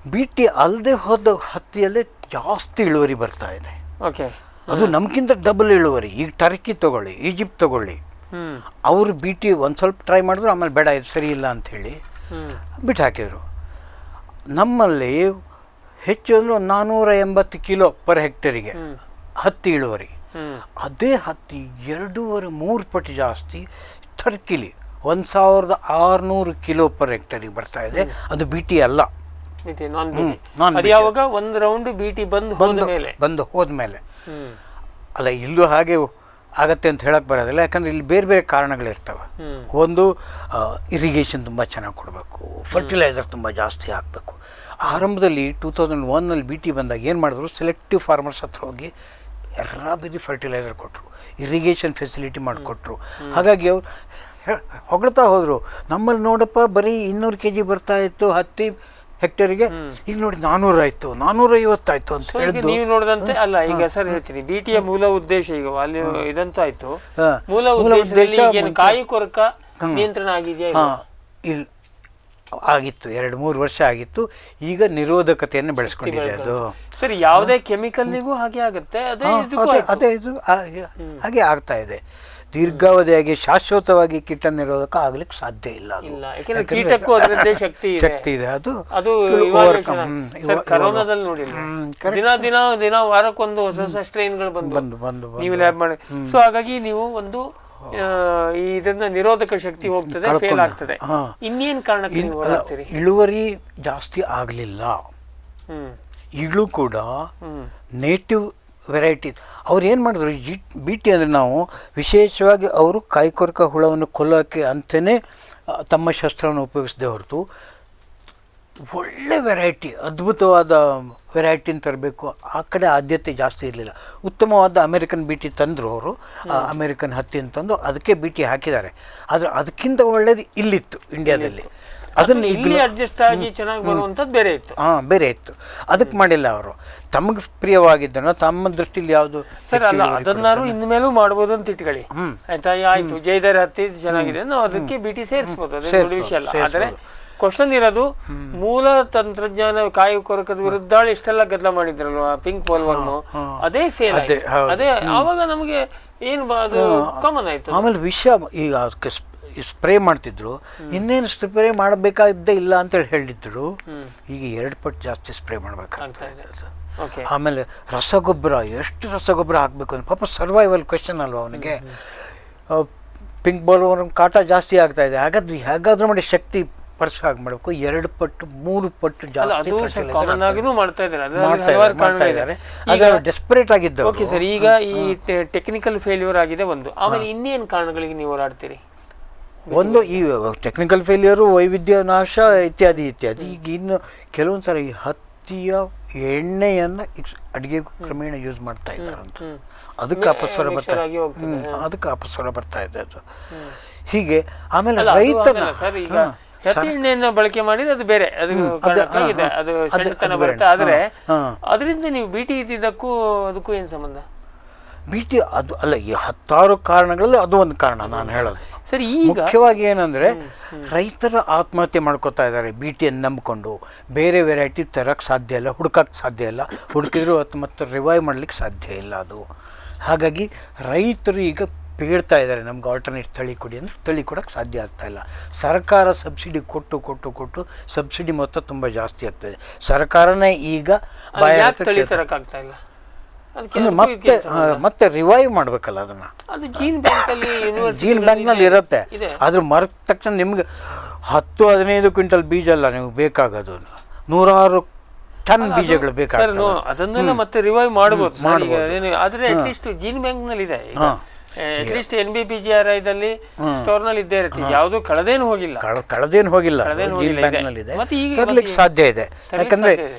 ಬಿ ಟಿ ಅಲ್ಲದೆ ಹೋದ ಹತ್ತಿಯಲ್ಲೇ ಜಾಸ್ತಿ ಇಳುವರಿ ಬರ್ತಾ ಇದೆ. ಓಕೆ. ಅದು ನಮ್ಗಿಂತ ಡಬಲ್ ಇಳುವರಿ. ಈಗ ಟರ್ಕಿ ತಗೊಳ್ಳಿ, ಈಜಿಪ್ಟ್ ತಗೊಳ್ಳಿ, ಅವರು ಬಿ ಟಿ ಒಂದು ಸ್ವಲ್ಪ ಟ್ರೈ ಮಾಡಿದ್ರು, ಆಮೇಲೆ ಬೇಡ ಇದು ಸರಿ ಇಲ್ಲ ಅಂಥೇಳಿ ಬಿಟ್ಟು ಹಾಕಿದರು. ನಮ್ಮಲ್ಲಿ ಹೆಚ್ಚು ಅಂದರೆ 480 ಕಿಲೋ ಪರ್ ಹೆಕ್ಟರಿಗೆ ಹತ್ತಿ ಇಳುವರಿ. ಅದೇ ಹತ್ತಿ 2.5-3 ಪಟ್ಟು ಜಾಸ್ತಿ ಟರ್ಕಿಲಿ 1600 ಕಿಲೋ ಪರ್ ಹೆಕ್ಟರಿಗೆ ಬರ್ತಾ ಇದೆ. ಅದು ಬಿ ಟಿ ಅಲ್ಲ, ಅದು ಯಾವಾಗ ಒಂದು ರೌಂಡ್ ಬಿಟಿ ಬಂದು ಹೋದ್ಮೇಲೆ. ಅಲ್ಲ, ಇಲ್ಲೂ ಹಾಗೆ ಆಗತ್ತೆ ಅಂತ ಹೇಳಕ್ ಬರೋದಿಲ್ಲ, ಯಾಕಂದ್ರೆ ಇಲ್ಲಿ ಬೇರೆ ಬೇರೆ ಕಾರಣಗಳಿರ್ತವೆ. ಒಂದು ಇರಿಗೇಷನ್ ತುಂಬ ಚೆನ್ನಾಗಿ ಕೊಡಬೇಕು, ಫರ್ಟಿಲೈಸರ್ ತುಂಬ ಜಾಸ್ತಿ ಹಾಕಬೇಕು. ಆರಂಭದಲ್ಲಿ 2001ನಲ್ಲಿ ಬಿ ಟಿ ಬಂದಾಗ ಏನು ಮಾಡಿದ್ರು, ಸೆಲೆಕ್ಟಿವ್ ಫಾರ್ಮರ್ಸ್ ಹತ್ರ ಹೋಗಿ ಎರ್ರಾಬಿರಿ ಫರ್ಟಿಲೈಸರ್ ಕೊಟ್ಟರು, ಇರಿಗೇಷನ್ ಫೆಸಿಲಿಟಿ ಮಾಡಿಕೊಟ್ರು. ಹಾಗಾಗಿ ಅವ್ರು ಹೊಗಳ್ತಾ ಹೋದರು, ನಮ್ಮಲ್ಲಿ ನೋಡಪ್ಪ ಬರೀ 200 kg ಬರ್ತಾ ಇತ್ತು ಹತ್ತಿ ಹೆಕ್ಟೇರಿಗೆ, ಈಗ ನೋಡಿ 400 ಆಯ್ತು, 450 ಆಯ್ತು ಅಂತ ಹೇಳಿದ್ರು. ನೀವು ನೋಡಿದಂತೆ ಅಲ್ಲ, ಈಗ ಸರ್ ಹೇಳ್ತೀನಿ, ಬಿಟಿಯ ಮೂಲ ಉದ್ದೇಶ ಈಗ ಅಲ್ಲಿ ಇದಂತೂ ಆಯ್ತು. ಮೂಲ ಉದ್ದೇಶ ಕಾಯಿ ಕೊರಕ ನಿಯಂತ್ರಣ ಆಗಿದೆಯಾ? ಇಲ್ಲ, ಆಗಿತ್ತು, 2-3 ವರ್ಷ ಆಗಿತ್ತು. ಈಗ ನಿರೋಧಕತೆಯನ್ನು ಬೆಳೆಸ್ಕೊಂಡಿದೆ ಅದು. ಸರಿ, ಯಾವುದೇ ಕೆಮಿಕಲ್ನಿಗೂ ಹಾಗೆ ಆಗುತ್ತೆ, ಅದೇ ಇದು ಹಾಗೆ ಆಗ್ತಾ ಇದೆ. ದೀರ್ಘಾವಧಿಯಾಗಿ ಶಾಶ್ವತವಾಗಿ ಕೀಟ ನಿರೋಧಕ ಆಗ್ಲಿಕ್ಕೆ ಸಾಧ್ಯ ಇಲ್ಲ. ಕೀಟಕ್ಕೂ ಅದರದ್ದೇ ಶಕ್ತಿ ಇದೆ. ಅದು ಕರೋನಾದಲ್ಲಿ ನೋಡಿಲ್ಲ, ದಿನ ವಾರಕ್ಕೊಂದು ಹೊಸ ಸ್ಟ್ರೈನ್ಗಳು ಬಂದು ನೀವು ಲ್ಯಾಬ್ ಮಾಡಿ. ಸೊ ಹಾಗಾಗಿ ನೀವು ಒಂದು ಇದನ್ನ ನಿರೋಧಕ ಶಕ್ತಿ ಹೋಗ್ತದೆ, ಫೇಲ್ ಆಗ್ತದೆ. ಇನ್ನೇನ್ ಕಾರಣಕ್ಕೆ ನೀವು ಹೋರಾಡ್ತೀರಿ? ಇಳುವರಿ ಜಾಸ್ತಿ ಆಗ್ಲಿಲ್ಲ. ಈಗಲೂ ಕೂಡ ನೇಟಿವ್ ವೆರೈಟಿ ಅವ್ರು ಏನು ಮಾಡಿದ್ರು, ಬಿ ಟಿ ಅಂದರೆ ನಾವು ವಿಶೇಷವಾಗಿ ಅವರು ಕಾಯಿಕೊರಕ ಹುಳವನ್ನು ಕೊಲ್ಲೋಕ್ಕೆ ಅಂತಲೇ ತಮ್ಮ ಶಸ್ತ್ರವನ್ನು ಉಪಯೋಗಿಸದೆ ಹೊರತು ಒಳ್ಳೆ ವೆರೈಟಿ, ಅದ್ಭುತವಾದ ವೆರೈಟಿನ ತರಬೇಕು, ಆ ಕಡೆ ಆದ್ಯತೆ ಜಾಸ್ತಿ ಇರಲಿಲ್ಲ. ಉತ್ತಮವಾದ ಅಮೆರಿಕನ್ ಬಿ ಟಿ ತಂದರು ಅವರು, ಅಮೆರಿಕನ್ ಹತ್ತಿನ ತಂದು ಅದಕ್ಕೆ ಬಿ ಟಿ ಹಾಕಿದ್ದಾರೆ. ಆದರೆ ಅದಕ್ಕಿಂತ ಒಳ್ಳೇದು ಇಲ್ಲಿತ್ತು ಇಂಡಿಯಾದಲ್ಲಿ. ಅದನ್ನು ಇಲ್ಲಿ ಅಡ್ಜಸ್ಟ್ ಆಗಿ ಚೆನ್ನಾಗಿ ಬರುವಂಥದ್ದು ಬೇರೆ ಇತ್ತು. ಬೇರೆ ಇತ್ತು, ಅದಕ್ಕೆ ಮಾಡಿಲ್ಲ ಅವರು. ತಮಗೆ ಪ್ರಿಯವಾಗಿದ್ದನೋ ತಮ್ಮ ದೃಷ್ಟಿಲಿ ಯಾವುದು ಸರ್ ಅಲ್ಲ, ಅದನ್ನಾರು ಇನ್ಮೇಲೂ ಮಾಡ್ಬೋದು ಅಂತ ಇಟ್ಕೊಳ್ಳಿ, ಆಯ್ತಾ? ಆಯ್ತು, ಜೈದರ್ ಹತ್ತಿ ಚೆನ್ನಾಗಿದೆ, ನಾವು ಅದಕ್ಕೆ ಬಿ ಟಿ ಸೇರಿಸ್ಬೋದು, ಅದೇ ದೊಡ್ಡ ವಿಷಯ ಅಲ್ಲ. ಆದರೆ ಕ್ವಶನ್ ಇರೋದು, ಮೂಲ ತಂತ್ರಜ್ಞಾನ ಕಾಯಿ ಕೊರಕದ ವಿರುದ್ಧ ಇಷ್ಟೆಲ್ಲ ಗದ್ದಲ ಮಾಡಿದ್ರಲ್ವ ಪಿಂಕ್ ಬೋಲ್ವರ್ನು, ಅದೇ ಫೇಲ್ ಆಯ್ತು. ಅದೇ ಆವಾಗ ನಮಗೆ ಏನು ಅದು ಕಾಮನ್ ಆಯ್ತು. ಆಮೇಲೆ ವಿಷಯ ಈಗ ಅದಕ್ಕೆ ಸ್ಪ್ರೇ ಮಾಡ್ತಿದ್ರು, ಇನ್ನೇನು ಸ್ಪ್ರೇ ಮಾಡಬೇಕಾದ್ದೇ ಇಲ್ಲ ಅಂತೇಳಿ ಹೇಳಿದ್ರು. ಈಗ 2 ಪಟ್ಟು ಜಾಸ್ತಿ ಸ್ಪ್ರೇ ಮಾಡಬೇಕಾಗ್ತಾ ಇದೆ. ಆಮೇಲೆ ರಸಗೊಬ್ಬರ, ಎಷ್ಟು ರಸಗೊಬ್ಬರ ಹಾಕಬೇಕು ಅಂತ ಪಾಪ ಸರ್ವೈವಲ್ ಕ್ವೆಶನ್ ಅಲ್ವಾ ಅವನಿಗೆ. ಪಿಂಕ್ ಬಾಲ್ ಕಾಟ ಜಾಸ್ತಿ ಆಗ್ತಾ ಇದೆ, ಹಾಗಾದ್ರೆ ಹೇಗಾದ್ರೂ ಮಾಡಿ ಶಕ್ತಿ ವರ್ಷ ಆಗಿ ಮಾಡಬೇಕು. 2 ಪಟ್ಟು 3 ಪಟ್ಟು ಜಾಸ್ತಿ ಮಾಡ್ತಾ ಇದ್ದಾರೆ. ಡೆಸ್ಪರೇಟ್ ಆಗಿದ್ದು. ಓಕೆ ಸರ್, ಈಗ ಈ ಟೆಕ್ನಿಕಲ್ ಫೇಲ್ಯೂರ್ ಆಗಿದೆ ಒಂದು, ಆಮೇಲೆ ಇನ್ನೇನು ಕಾರಣಗಳಿಗೆ ನೀವು ಹೋರಾಡ್ತೀರಿ? ಒಂದು ಈ ಟೆಕ್ನಿಕಲ್ ಫೇಲ್ಯೂರು, ವೈವಿಧ್ಯ ನಾಶ ಇತ್ಯಾದಿ ಇತ್ಯಾದಿ. ಈಗ ಇನ್ನು ಕೆಲವೊಂದು ಸಲ ಈ ಹತ್ತಿಯ ಎಣ್ಣೆಯನ್ನು ಅಡುಗೆ ಕ್ರಮೇಣ ಯೂಸ್ ಮಾಡ್ತಾ ಇದ್ದಾರಂತ, ಅದಕ್ಕೆ ಅಪಸ್ವರ ಬರ್ತಾ ಇದೆ ಅದು. ಹೀಗೆ ಆಮೇಲೆ ರೈತನ ಹತ್ತಿ ಎಣ್ಣೆಯನ್ನ ಬಳಕೆ ಮಾಡಿದ್ರೆ ಅದು ಬೇರೆ, ಅದು ಸೆಳೆತನ ಬರುತ್ತೆ. ಆದರೆ ಅದರಿಂದ ನೀವು ಬಿಟಿ ಇದ್ದಿದ್ದಕ್ಕೂ ಅದಕ್ಕೂ ಏನು ಸಂಬಂಧ? ಬಿ ಟಿ ಅದು ಅಲ್ಲ, ಈ 10 ಕಾರಣಗಳಲ್ಲಿ ಅದು ಒಂದು ಕಾರಣ ನಾನು ಹೇಳೋದು. ಸರಿ, ಮುಖ್ಯವಾಗಿ ಏನಂದರೆ ರೈತರ ಆತ್ಮಹತ್ಯೆ ಮಾಡ್ಕೋತಾ ಇದ್ದಾರೆ ಬಿ ಟಿಯನ್ನು ನಂಬಿಕೊಂಡು. ಬೇರೆ ವೆರೈಟಿ ತರಕ್ಕೆ ಸಾಧ್ಯ ಇಲ್ಲ, ಹುಡುಕಕ್ಕೆ ಸಾಧ್ಯ ಇಲ್ಲ, ಹುಡುಕಿದ್ರು ಮತ್ತು ರಿವೈವ್ ಮಾಡಲಿಕ್ಕೆ ಸಾಧ್ಯ ಇಲ್ಲ ಅದು. ಹಾಗಾಗಿ ರೈತರು ಈಗ ಬೀಳ್ತಾ ಇದ್ದಾರೆ, ನಮ್ಗೆ ಆಲ್ಟರ್ನೇಟ್ ತಳಿ ಕೊಡಿ ಅಂದರೆ ತಳಿ ಕೊಡೋಕ್ಕೆ ಸಾಧ್ಯ ಆಗ್ತಾ ಇಲ್ಲ. ಸರ್ಕಾರ ಸಬ್ಸಿಡಿ ಕೊಟ್ಟು ಸಬ್ಸಿಡಿ ಮೊತ್ತ ತುಂಬ ಜಾಸ್ತಿ ಆಗ್ತಾಯಿದೆ. ಸರ್ಕಾರನೇ ಈಗ ತರಕ್ಕಾಗ್ತಾ ಇಲ್ಲ, ಮತ್ತೆ ರಿವೈವ್ ಮಾಡ್ಬೇಕಲ್ಲ ಅದನ್ನ. ಅದು ಜೀನ್ ಬ್ಯಾಂಕ್ನಲ್ಲಿ ಇರುತ್ತೆ. ಅದ್ರ ಮರದ ತಕ್ಷಣ ನಿಮ್ಗೆ 10-15 ಕ್ವಿಂಟಲ್ ಬೀಜ ಅಲ್ಲ ನೀವು ಬೇಕಾಗೋದು, 100 ಟನ್ ಬೀಜಗಳು ಬೇಕಾಗ್ತದೆ. ಅದನ್ನೆಲ್ಲ ಮತ್ತೆ ರಿವೈವ್ ಮಾಡಬಹುದು. ಆದ್ರೆ ಅಟ್ಲೀಸ್ಟ್ ಜೀನ್ ಬ್ಯಾಂಕ್ ನಲ್ಲಿ ಇದೆ, ಅಟ್ಲೀಸ್ಟ್ NBPGRI ಸ್ಟೋರ್ ನಲ್ಲಿ ಇದ್ದೇ ಇರುತ್ತೆ, ಯಾವುದು ಕಳೆದೇನು ಹೋಗಿಲ್ಲ. ಸಾಧ್ಯ ಇದೆ, ಯಾಕಂದ್ರೆ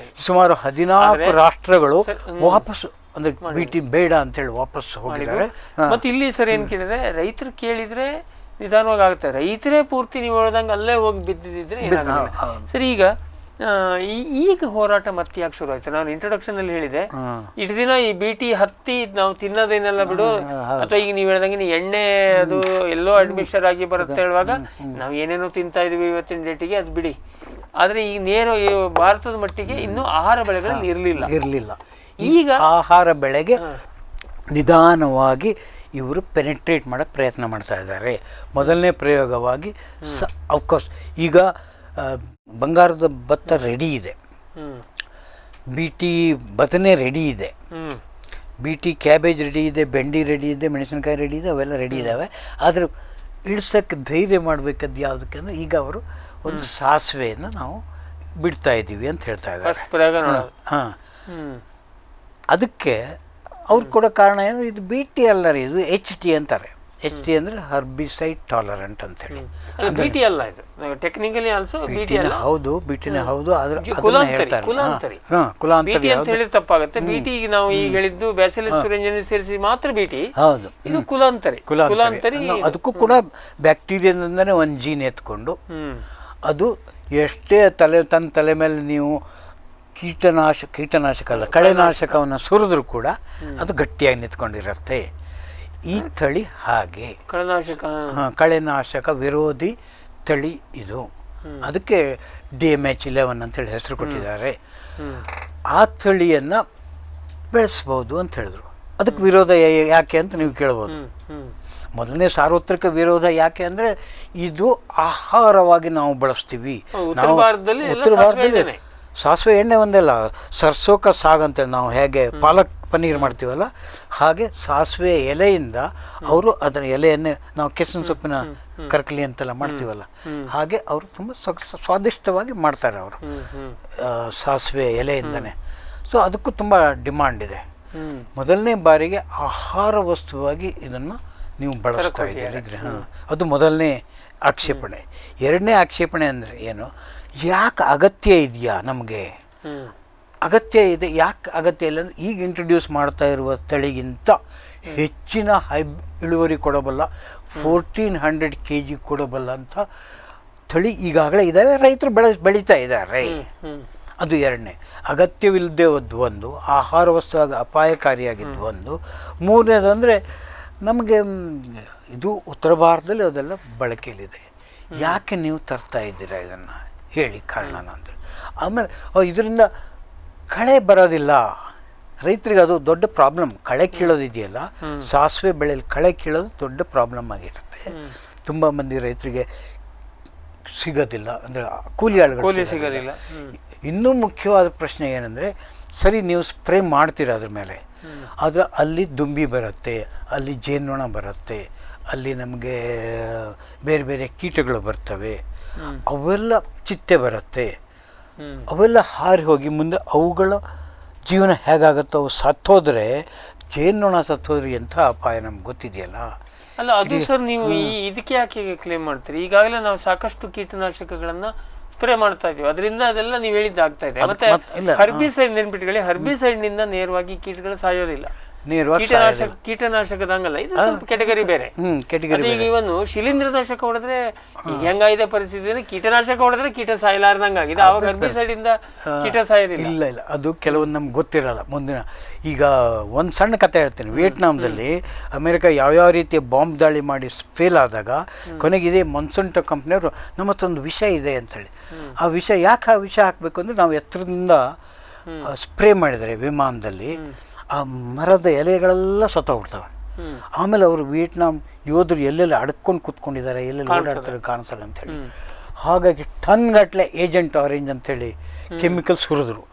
ಸುಮಾರು 14 ರಾಷ್ಟ್ರಗಳು ವಾಪಸ್ ಅಂದ್ರೆ ಬಿ ಟಿ ಬೇಡ ಅಂತೇಳಿ ವಾಪಸ್ ಹೋಗಿದ್ದಾರೆ. ಮತ್ತೆ ಇಲ್ಲಿ ಸರ್ ಏನ್ ಕೇಳಿದ್ರೆ, ರೈತರು ಕೇಳಿದ್ರೆ ನಿಧಾನವಾಗಿ ಆಗುತ್ತೆ, ರೈತರೇ ಪೂರ್ತಿ ನೀವು ಹೇಳ್ದಂಗೆ ಅಲ್ಲೇ ಹೋಗಿ ಬಿದ್ದಿದ್ರೆ ಏನಾಗಲ್ಲ. ಸರಿ, ಈಗ ಹೋರಾಟ ಮತ್ತೆ ಯಾಕೆ ಶುರು ಆಯ್ತು? ನಾನು ಇಂಟ್ರೊಡಕ್ಷನ್ ಅಲ್ಲಿ ಹೇಳಿದೆ, ಇಷ್ಟು ದಿನ ಈ ಬಿಟಿ ಹತ್ತಿ ನಾವು ತಿನ್ನೋದೇನೆಲ್ಲ ಬಿಡು, ಅಥವಾ ಈಗ ನೀವು ಹೇಳ್ದಂಗೆ ಎಣ್ಣೆ ಅದು ಎಲ್ಲೋ ಅಡ್ಮಿಷನ್ ಆಗಿ ಬರುತ್ತೆ ಹೇಳುವಾಗ ನಾವು ಏನೇನೋ ತಿಂತಾ ಇದೀವಿ ಇವತ್ತಿನ ಡೇಟಿಗೆ, ಅದು ಬಿಡಿ. ಆದರೆ ಈ ಈ ಭಾರತದ ಮಟ್ಟಿಗೆ ಇನ್ನೂ ಆಹಾರ ಬೆಳೆಗಳಲ್ಲಿ ಇರಲಿಲ್ಲ. ಈಗ ಆಹಾರ ಬೆಳೆಗೆ ನಿಧಾನವಾಗಿ ಇವರು ಪೆನೆಟ್ರೇಟ್ ಮಾಡೋಕ್ಕೆ ಪ್ರಯತ್ನ ಮಾಡ್ತಾ ಇದ್ದಾರೆ. ಮೊದಲನೇ ಪ್ರಯೋಗವಾಗಿ ಅಫ್ಕೋರ್ಸ್ ಈಗ ಬಂಗಾರದ ಭತ್ತ ರೆಡಿ ಇದೆ, BT ಬದನೆ ರೆಡಿ ಇದೆ, BT ಕ್ಯಾಬೇಜ್ ರೆಡಿ ಇದೆ, ಬೆಂಡಿ ರೆಡಿ ಇದೆ, ಮೆಣಸಿನಕಾಯಿ ರೆಡಿ ಇದೆ, ಅವೆಲ್ಲ ರೆಡಿ ಇದ್ದಾವೆ. ಆದರೆ ಇಳಿಸೋಕ್ಕೆ ಧೈರ್ಯ ಮಾಡಬೇಕದ್ದು ಯಾವುದಕ್ಕೆ ಅಂದರೆ ಈಗ ಅವರು ಒಂದು ಸಾಸಿವೆಯನ್ನು ನಾವು ಬಿಡ್ತಾ ಇದ್ದೀವಿ ಅಂತ ಹೇಳ್ತಾ ಇದ್ದಾರೆ. ಹಾಂ, ಅದಕ್ಕೆ ಅವ್ರು ಕೊಡೋ ಕಾರಣ ಏನು, ಇದು BT ಅಲ್ಲ ರೀ, ಇದು HT ಅಂತಾರೆ. HT ಅಂದರೆ ಹರ್ಬಿಸೈಡ್ ಟಾಲರೆಂಟ್ ಅಂತೇಳಿ. BT ಅಲ್ಲ, ಇದು ಟೆಕ್ನಿಕಲಿ ಆಲ್ಸೋ BT ಅಲ್ಲ. ಹೌದು, BTನೇ ಹೌದು. ಆದರೆ ಕುಲಾಂತರಿ ಅಂತ ಹೇಳಿದ್ರೆ ತಪ್ಪಾಗುತ್ತೆ. BT ನಾವು ಈಗ ಹೇಳಿದ್ದು ಬ್ಯಾಸಿಲಸ್ ಸುರೆಂಜನಿ ಸೇರಿಸಿ ಮಾತ್ರ BT. ಹೌದು, ಇದು ಕುಲಾಂತರಿ. ಅದಕ್ಕೂ ಕೂಡ ಬ್ಯಾಕ್ಟೀರಿಯಾದಿಂದನೇ ಒಂದು ಜೀನ್ ಎತ್ಕೊಂಡು ಅದು ಎಷ್ಟೇ ತನ್ನ ತಲೆ ಮೇಲೆ ನೀವು ಕೀಟನಾಶಕ ಅಲ್ಲ ಕಳೆನಾಶಕವನ್ನು ಸುರಿದ್ರೂ ಕೂಡ ಅದು ಗಟ್ಟಿಯಾಗಿ ನಿಂತ್ಕೊಂಡಿರುತ್ತೆ. ಈ ತಳಿ ಹಾಗೆ ಕಳೆನಾಶಕ ವಿರೋಧಿ ತಳಿ ಇದು. ಅದಕ್ಕೆ DMH11 ಅಂತೇಳಿ ಹೆಸರು ಕೊಟ್ಟಿದ್ದಾರೆ. ಆ ತಳಿಯನ್ನು ಬೆಳೆಸ್ಬೋದು ಅಂತ ಹೇಳಿದ್ರು. ಅದಕ್ಕೆ ವಿರೋಧ ಯಾಕೆ ಅಂತ ನೀವು ಕೇಳ್ಬೋದು. ಮೊದಲನೇ ಸಾರ್ವತ್ರಿಕ ವಿರೋಧ ಯಾಕೆ ಅಂದರೆ ಇದು ಆಹಾರವಾಗಿ ನಾವು ಬಳಸ್ತೀವಿ. ನಾವು ಉತ್ತರ ಭಾರತದಲ್ಲಿ ಸಾಸಿವೆ ಎಣ್ಣೆ ಒಂದಲ್ಲ, ಸರ್ಸೋಕ ಸಾಗ್ ಅಂತೇಳಿ ನಾವು ಹೇಗೆ ಪಾಲಕ್ ಪನ್ನೀರ್ ಮಾಡ್ತೀವಲ್ಲ ಹಾಗೆ ಸಾಸಿವೆ ಎಲೆಯಿಂದ ಅವರು ಅದರ ಎಲೆಯನ್ನೇ ನಾವು ಕೆಸರಿನ ಸೊಪ್ಪಿನ ಕರ್ಕಲಿ ಅಂತೆಲ್ಲ ಮಾಡ್ತೀವಲ್ಲ ಹಾಗೆ ಅವರು ತುಂಬ ಸ್ವಾದಿಷ್ಟವಾಗಿ ಮಾಡ್ತಾರೆ ಅವರು ಸಾಸಿವೆ ಎಲೆಯಿಂದನೇ. ಸೊ ಅದಕ್ಕೂ ತುಂಬ ಡಿಮಾಂಡ್ ಇದೆ. ಮೊದಲನೇ ಬಾರಿಗೆ ಆಹಾರ ವಸ್ತುವಾಗಿ ಇದನ್ನು ನೀವು ಬಳಸ್ತಾ ಇದ್ದೀರಿ. ಅದು ಮೊದಲನೇ ಆಕ್ಷೇಪಣೆ. ಎರಡನೇ ಆಕ್ಷೇಪಣೆ ಅಂದರೆ ಏನು, ಯಾಕೆ ಅಗತ್ಯ ಇದೆಯಾ, ನಮಗೆ ಅಗತ್ಯ ಇದೆ, ಯಾಕೆ ಅಗತ್ಯ ಇಲ್ಲ ಅಂದರೆ ಈಗ ಇಂಟ್ರೊಡ್ಯೂಸ್ ಮಾಡ್ತಾ ಇರುವ ತಳಿಗಿಂತ ಹೆಚ್ಚಿನ ಇಳುವರಿ ಕೊಡಬಲ್ಲ 1400 kg ಕೊಡಬಲ್ಲ ಅಂತ ತಳಿ ಈಗಾಗಲೇ ಇದ್ದಾವೆ, ರೈತರು ಬೆಳೀತಾ ಇದ್ದಾರೆ. ಅದು ಎರಡನೇ. ಅಗತ್ಯವಿಲ್ಲದೆ ಒಂದು ಆಹಾರ ವಸ್ತುವಾಗಿ ಅಪಾಯಕಾರಿಯಾಗಿದ್ದು ಒಂದು. ಮೂರನೇದು ಅಂದರೆ ನಮಗೆ ಇದು ಉತ್ತರ ಭಾರತದಲ್ಲಿ ಅದೆಲ್ಲ ಬಳಕೆಯಲ್ಲಿದೆ, ಯಾಕೆ ನೀವು ತರ್ತಾ ಇದ್ದೀರಾ ಇದನ್ನು ಹೇಳಿ ಕಾರಣನ ಅಂತೇಳಿ. ಆಮೇಲೆ ಇದರಿಂದ ಕಳೆ ಬರೋದಿಲ್ಲ ರೈತರಿಗೆ, ಅದು ದೊಡ್ಡ ಪ್ರಾಬ್ಲಮ್. ಕಳೆ ಕೀಳೋದಿದೆಯಲ್ಲ, ಸಾಸಿವೆ ಬೆಳೆಯಲ್ಲಿ ಕಳೆ ಕೀಳೋದು ದೊಡ್ಡ ಪ್ರಾಬ್ಲಮ್ ಆಗಿರುತ್ತೆ. ತುಂಬ ಮಂದಿ ರೈತರಿಗೆ ಸಿಗೋದಿಲ್ಲ, ಅಂದರೆ ಕೂಲಿ ಆಳುಗಳು ಸಿಗೋದಿಲ್ಲ. ಇನ್ನೂ ಮುಖ್ಯವಾದ ಪ್ರಶ್ನೆ ಏನಂದರೆ, ಸರಿ ನೀವು ಸ್ಪ್ರೇ ಮಾಡ್ತೀರ ಅದ್ರ ಮೇಲೆ, ಆದರೆ ಅಲ್ಲಿ ದುಂಬಿ ಬರುತ್ತೆ, ಅಲ್ಲಿ ಜೇನುನೊಣ ಬರುತ್ತೆ, ಅಲ್ಲಿ ನಮಗೆ ಬೇರೆ ಬೇರೆ ಕೀಟಗಳು ಬರ್ತವೆ, ಅವೆಲ್ಲ ಚಿಟ್ಟೆ ಬರುತ್ತೆ, ಅವೆಲ್ಲ ಹಾರಿ ಹೋಗಿ ಮುಂದೆ ಅವುಗಳ ಜೀವನ ಹೇಗಾಗುತ್ತೋ, ಅವು ಸತ್ತೋದ್ರೆ, ಜೇನುನೊಣ ಸತ್ತೋದ್ರೆ ಎಂಥ ಅಪಾಯ ನಮ್ಗೆ ಗೊತ್ತಿದೆಯಲ್ಲ. ಅಲ್ಲ ಅದು ಸರ್, ನೀವು ಇದಕ್ಕೆ ಯಾಕೆ ಕ್ಲೇಮ್ ಮಾಡ್ತೀರಿ? ಈಗಾಗಲೇ ನಾವು ಸಾಕಷ್ಟು ಕೀಟನಾಶಕಗಳನ್ನು ಸ್ಪ್ರೇ ಮಾಡ್ತಾ ಇದೀವಿ, ಅದರಿಂದ ಅದೆಲ್ಲ ನೀವು ಹೇಳಿದ್ದು ಆಗ್ತಾ ಇದೆ. ಮತ್ತೆ ಹರ್ಬಿಸೈಡ್ ನೆನ್ಪಿಟ್ಕೊಳ್ಳಿ, ಹರ್ಬಿಸೈಡ್ನಿಂದ ನೇರವಾಗಿ ಕೀಟಗಳು ಸಾಯೋದಿಲ್ಲ. ಕೀಟನಾಶಕದಂಗಲ್ಲ, ಇದು ಸ್ವಲ್ಪ ಕೆಟಗರಿ ಬೇರೆ. ಈಗ ಇವನು ಶಿಲೀಂಧ್ರನಾಶಕ ಹೊಡೆದ್ರೆ ಈಗ ಹೆಂಗಾಗಿದೆ ಪರಿಸ್ಥಿತಿ ಅಂದ್ರೆ, ಕೀಟನಾಶಕ ಹೊಡೆದ್ರೆ ಕೀಟ ಸಾಯಲಾರ್ದಂಗಾಗಿದೆ. ಅವಾಗ ಹರ್ಬಿಸೈಡ್ ಇಂದ ಕೀಟ ಸಾಯೋದಿಲ್ಲ. ಇಲ್ಲ, ಅದು ಕೆಲವೊಂದು ನಮ್ಗೆ ಗೊತ್ತಿರಲ್ಲ. ಮುಂದಿನ ಈಗ ಒಂದು ಸಣ್ಣ ಕತೆ ಹೇಳ್ತೀನಿ. ವಿಯೆಟ್ನಾಂದಲ್ಲಿ ಅಮೆರಿಕ ಯಾವ್ಯಾವ ರೀತಿಯ ಬಾಂಬ್ ದಾಳಿ ಮಾಡಿ ಫೇಲ್ ಆದಾಗ ಕೊನೆಗೆ ಇದೇ ಮೊನ್ಸಂಟೋ ಕಂಪ್ನಿಯವರು ನಮ್ಮ ಹತ್ರ ಒಂದು ವಿಷ ಇದೆ ಅಂತೇಳಿ, ಆ ವಿಷ ಯಾಕೆ ಆ ವಿಷ ಹಾಕಬೇಕು ಅಂದರೆ, ನಾವು ಎತ್ತರದಿಂದ ಸ್ಪ್ರೇ ಮಾಡಿದರೆ ವಿಮಾನದಲ್ಲಿ ಆ ಮರದ ಎಲೆಗಳೆಲ್ಲ ಸತ್ತೋಗ್ಬಿಡ್ತವೆ. ಆಮೇಲೆ ಅವರು ವಿಯೆಟ್ನಾಂ ಯೋಧರು ಎಲ್ಲೆಲ್ಲಿ ಅಡ್ಕೊಂಡು ಕೂತ್ಕೊಂಡಿದ್ದಾರೆ, ಎಲ್ಲೆಲ್ಲಿ ಓಡಾಡ್ತಾರೆ ಕಾಣ್ತಾರೆ ಅಂಥೇಳಿ. ಹಾಗಾಗಿ ಟನ್ಗಟ್ಟಲೆ ಏಜೆಂಟ್ ಆರೆಂಜ್ ಅಂಥೇಳಿ ಕೆಮಿಕಲ್ಸ್ ಹುರಿದ್ರು.